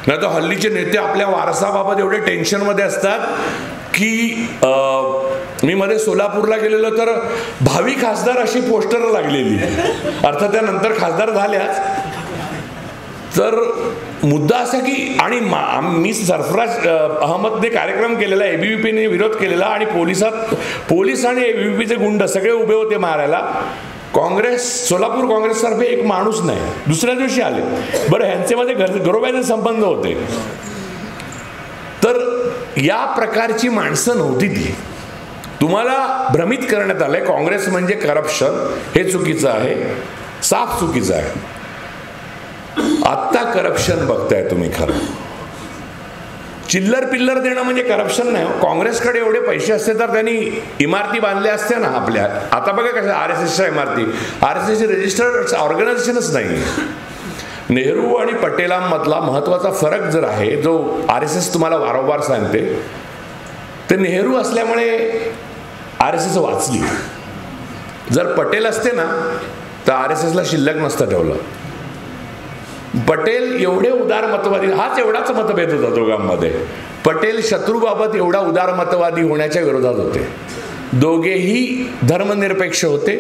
नाही तर हल्लीचे नेते आपल्या वारसाबाबत एवढे टेन्शनमध्ये असतात की मी मध्ये सोलापूरला गेलेलो तर भावी खासदार अशी पोस्टर लागलेली. अर्थात त्यानंतर खासदार झाल्याच. तर मुद्दा असा की आणि मी सरफराज अहमदने कार्यक्रम केलेला, एबीव्हीपीने विरोध केलेला आणि पोलीस आणि एबीव्हीपीचे गुंड सगळे उभे होते मारायला. काँग्रेस, सोलापूर काँग्रेसतर्फे एक माणूस नाही. दुसऱ्या दिवशी आले. बरं, ह्यांच्यामध्ये घरोब्याचे संबंध होते. तर या प्रकारची माणसं नव्हती ती. तुम्हाला भ्रमित करण्यात आलंय काँग्रेस म्हणजे करप्शन, हे चुकीचं आहे, साफ चुकीचं आहे. आत्ता करप्शन बघताय तुम्ही. खरं चिल्लर पिल्लर देणं म्हणजे करप्शन नाही. काँग्रेसकडे एवढे पैसे असते तर त्यांनी इमारती बांधल्या असत्या ना आपल्या. आता बघा कसं RSSच्या इमारती, RSSची रजिस्टर्ड ऑर्गनायझेशनच नाही. नेहरू आणि पटेलांमधला महत्वाचा फरक जर आहे, जो RSS तुम्हाला वारंवार सांगते, ते नेहरू असल्यामुळे RSS वाचली. जर पटेल असते ना तर RSSला शिल्लक नसतं ठेवलं. पटेल एवढे उदार मतवादी, हाच एवढाच मतभेद होता दोघांमध्ये. पटेल शत्रूबाबत एवढा उदार मतवादी होण्याच्या विरोधात होते. दोघेही धर्मनिरपेक्ष होते.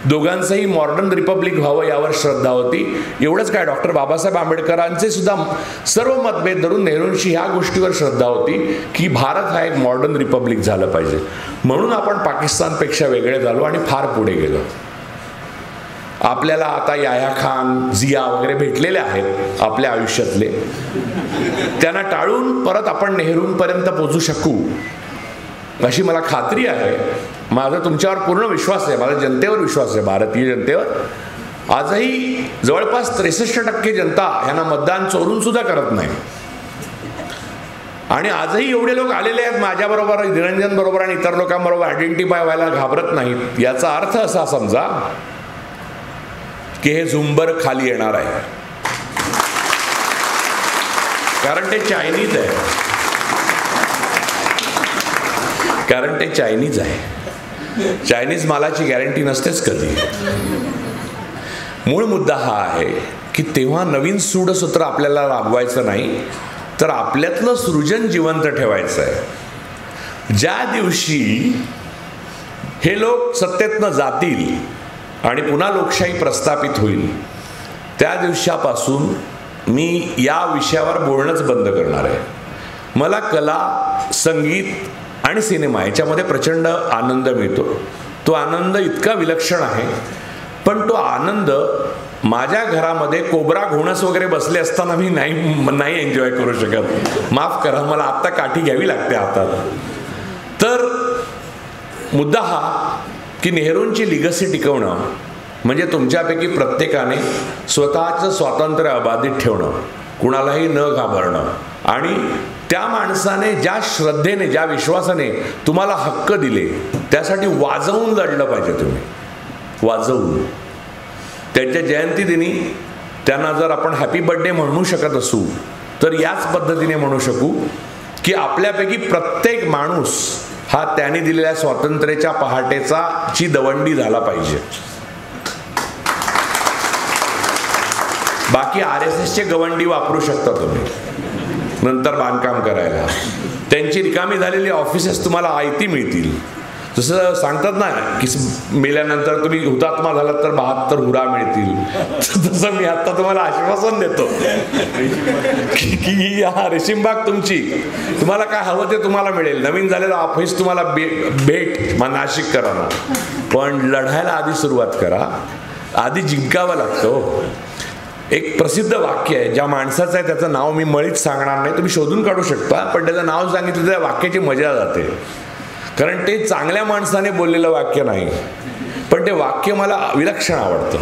दोघांचंही मॉडर्न रिपब्लिक व्हावं यावर श्रद्धा होती. एवढंच काय, डॉक्टर बाबासाहेब आंबेडकरांचे सुद्धा सर्व मतभेद धरून नेहरूंशी ह्या गोष्टीवर श्रद्धा होती की भारत हा एक मॉडर्न रिपब्लिक झालं पाहिजे. म्हणून आपण पाकिस्तानपेक्षा वेगळे झालो आणि फार पुढे गेलो. आपल्याला आता याह्या खान, जिया वगैरे भेटलेले आहेत आपल्या आयुष्यातले. त्यांना टाळून परत आपण नेहरूंपर्यंत पोहोचू शकू अशी मला खात्री आहे. माझा तुमच्यावर पूर्ण विश्वास आहे, माझा जनतेवर विश्वास आहे, भारतीय जनतेवर. आजही जवळपास 63% जनता ह्यांना मतदान चोरून सुद्धा करत नाही. आणि आजही एवढे लोक आलेले आहेत माझ्याबरोबर, निरंजन बरोबर आणि इतर लोकांबरोबर आयडेंटिफाय व्हायला घाबरत नाहीत. याचा अर्थ असा समजा की हे झुंबर खाली येणार आहे. कारण ते चायनीज आहे. चायनीज मालाची गॅरंटी नसतेच कधी. मूळ मुद्दा हा आहे की तेव्हा नवीन सूडसूत्र आपल्याला राबवायचं नाही, तर आपल्यातलं सृजन जिवंत ठेवायचं आहे. ज्या दिवशी हे लोक सत्तेतनं जातील आणि पुन्हा लोकशाही प्रस्थापित होईल, त्या दिवसापासून मी या विषयावर बोलणंच बंद करणार आहे. मला कला, संगीत आणि सिनेमा याच्यामध्ये प्रचंड आनंद मिळतो. तो आनंद इतका विलक्षण आहे, पण तो आनंद माझ्या घरामध्ये कोबरा घोणस वगैरे बसले असताना मी नाही एन्जॉय करू शकत. माफ करा, मला आत्ता काठी घ्यावी लागते हातात. तर मुद्दा हा की नेहरूंची लिगसी टिकवणं म्हणजे तुमच्यापैकी प्रत्येकाने स्वतःचं स्वातंत्र्य अबाधित ठेवणं, कुणालाही न घाबरणं आणि त्या माणसाने ज्या श्रद्धेने, ज्या विश्वासाने तुम्हाला हक्क दिले त्यासाठी वाजवून लढलं पाहिजे. तुम्ही वाजवून त्यांच्या जयंतीदिनी त्यांना जर आपण हॅपी बर्थडे म्हणू शकत असू तर याच पद्धतीने म्हणू शकू की आपल्यापैकी प्रत्येक माणूस हा त्याने दिलेल्या स्वातंत्र्याच्या पहाटेचा ची दवंडी झाला पाहिजे. बाकी RSSचे गवंडी वापरू शकता तुम्ही नंतर बांधकाम करायला. त्यांची रिकामी झालेली ऑफिसेस तुम्हाला आयती मिळतील. जसं सांगतात ना की मेल्यानंतर तुम्ही हुतात्मा झालात तर 72 हुरा मिळतील, तसं मी आता तुम्हाला आश्वासन देतो की हा रेशीमबाग तुमची, तुम्हाला काय हवं ते तुम्हाला मिळेल. नवीन झालेलं ऑफिस तुम्हाला भेट नाशिक करा ना, पण लढायला आधी सुरुवात करा. आधी जिंकावं लागतं. एक प्रसिद्ध वाक्य आहे, ज्या माणसाचं आहे त्याचं नाव मी मळीत सांगणार नाही, तुम्ही शोधून काढू शकता, पण त्याचं नाव सांगितलं त्या वाक्याची मजा जाते. कारण ते चांगल्या माणसाने बोललेलं वाक्य नाही, पण ते वाक्य मला विलक्षण आवडतं.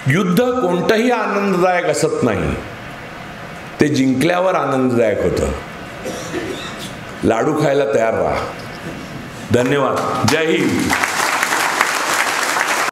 युद्ध कोणतंही आनंददायक असत नाही, ते जिंकल्यावर आनंददायक होतं. लाडू खायला तयार राहा. धन्यवाद. जय हिंद.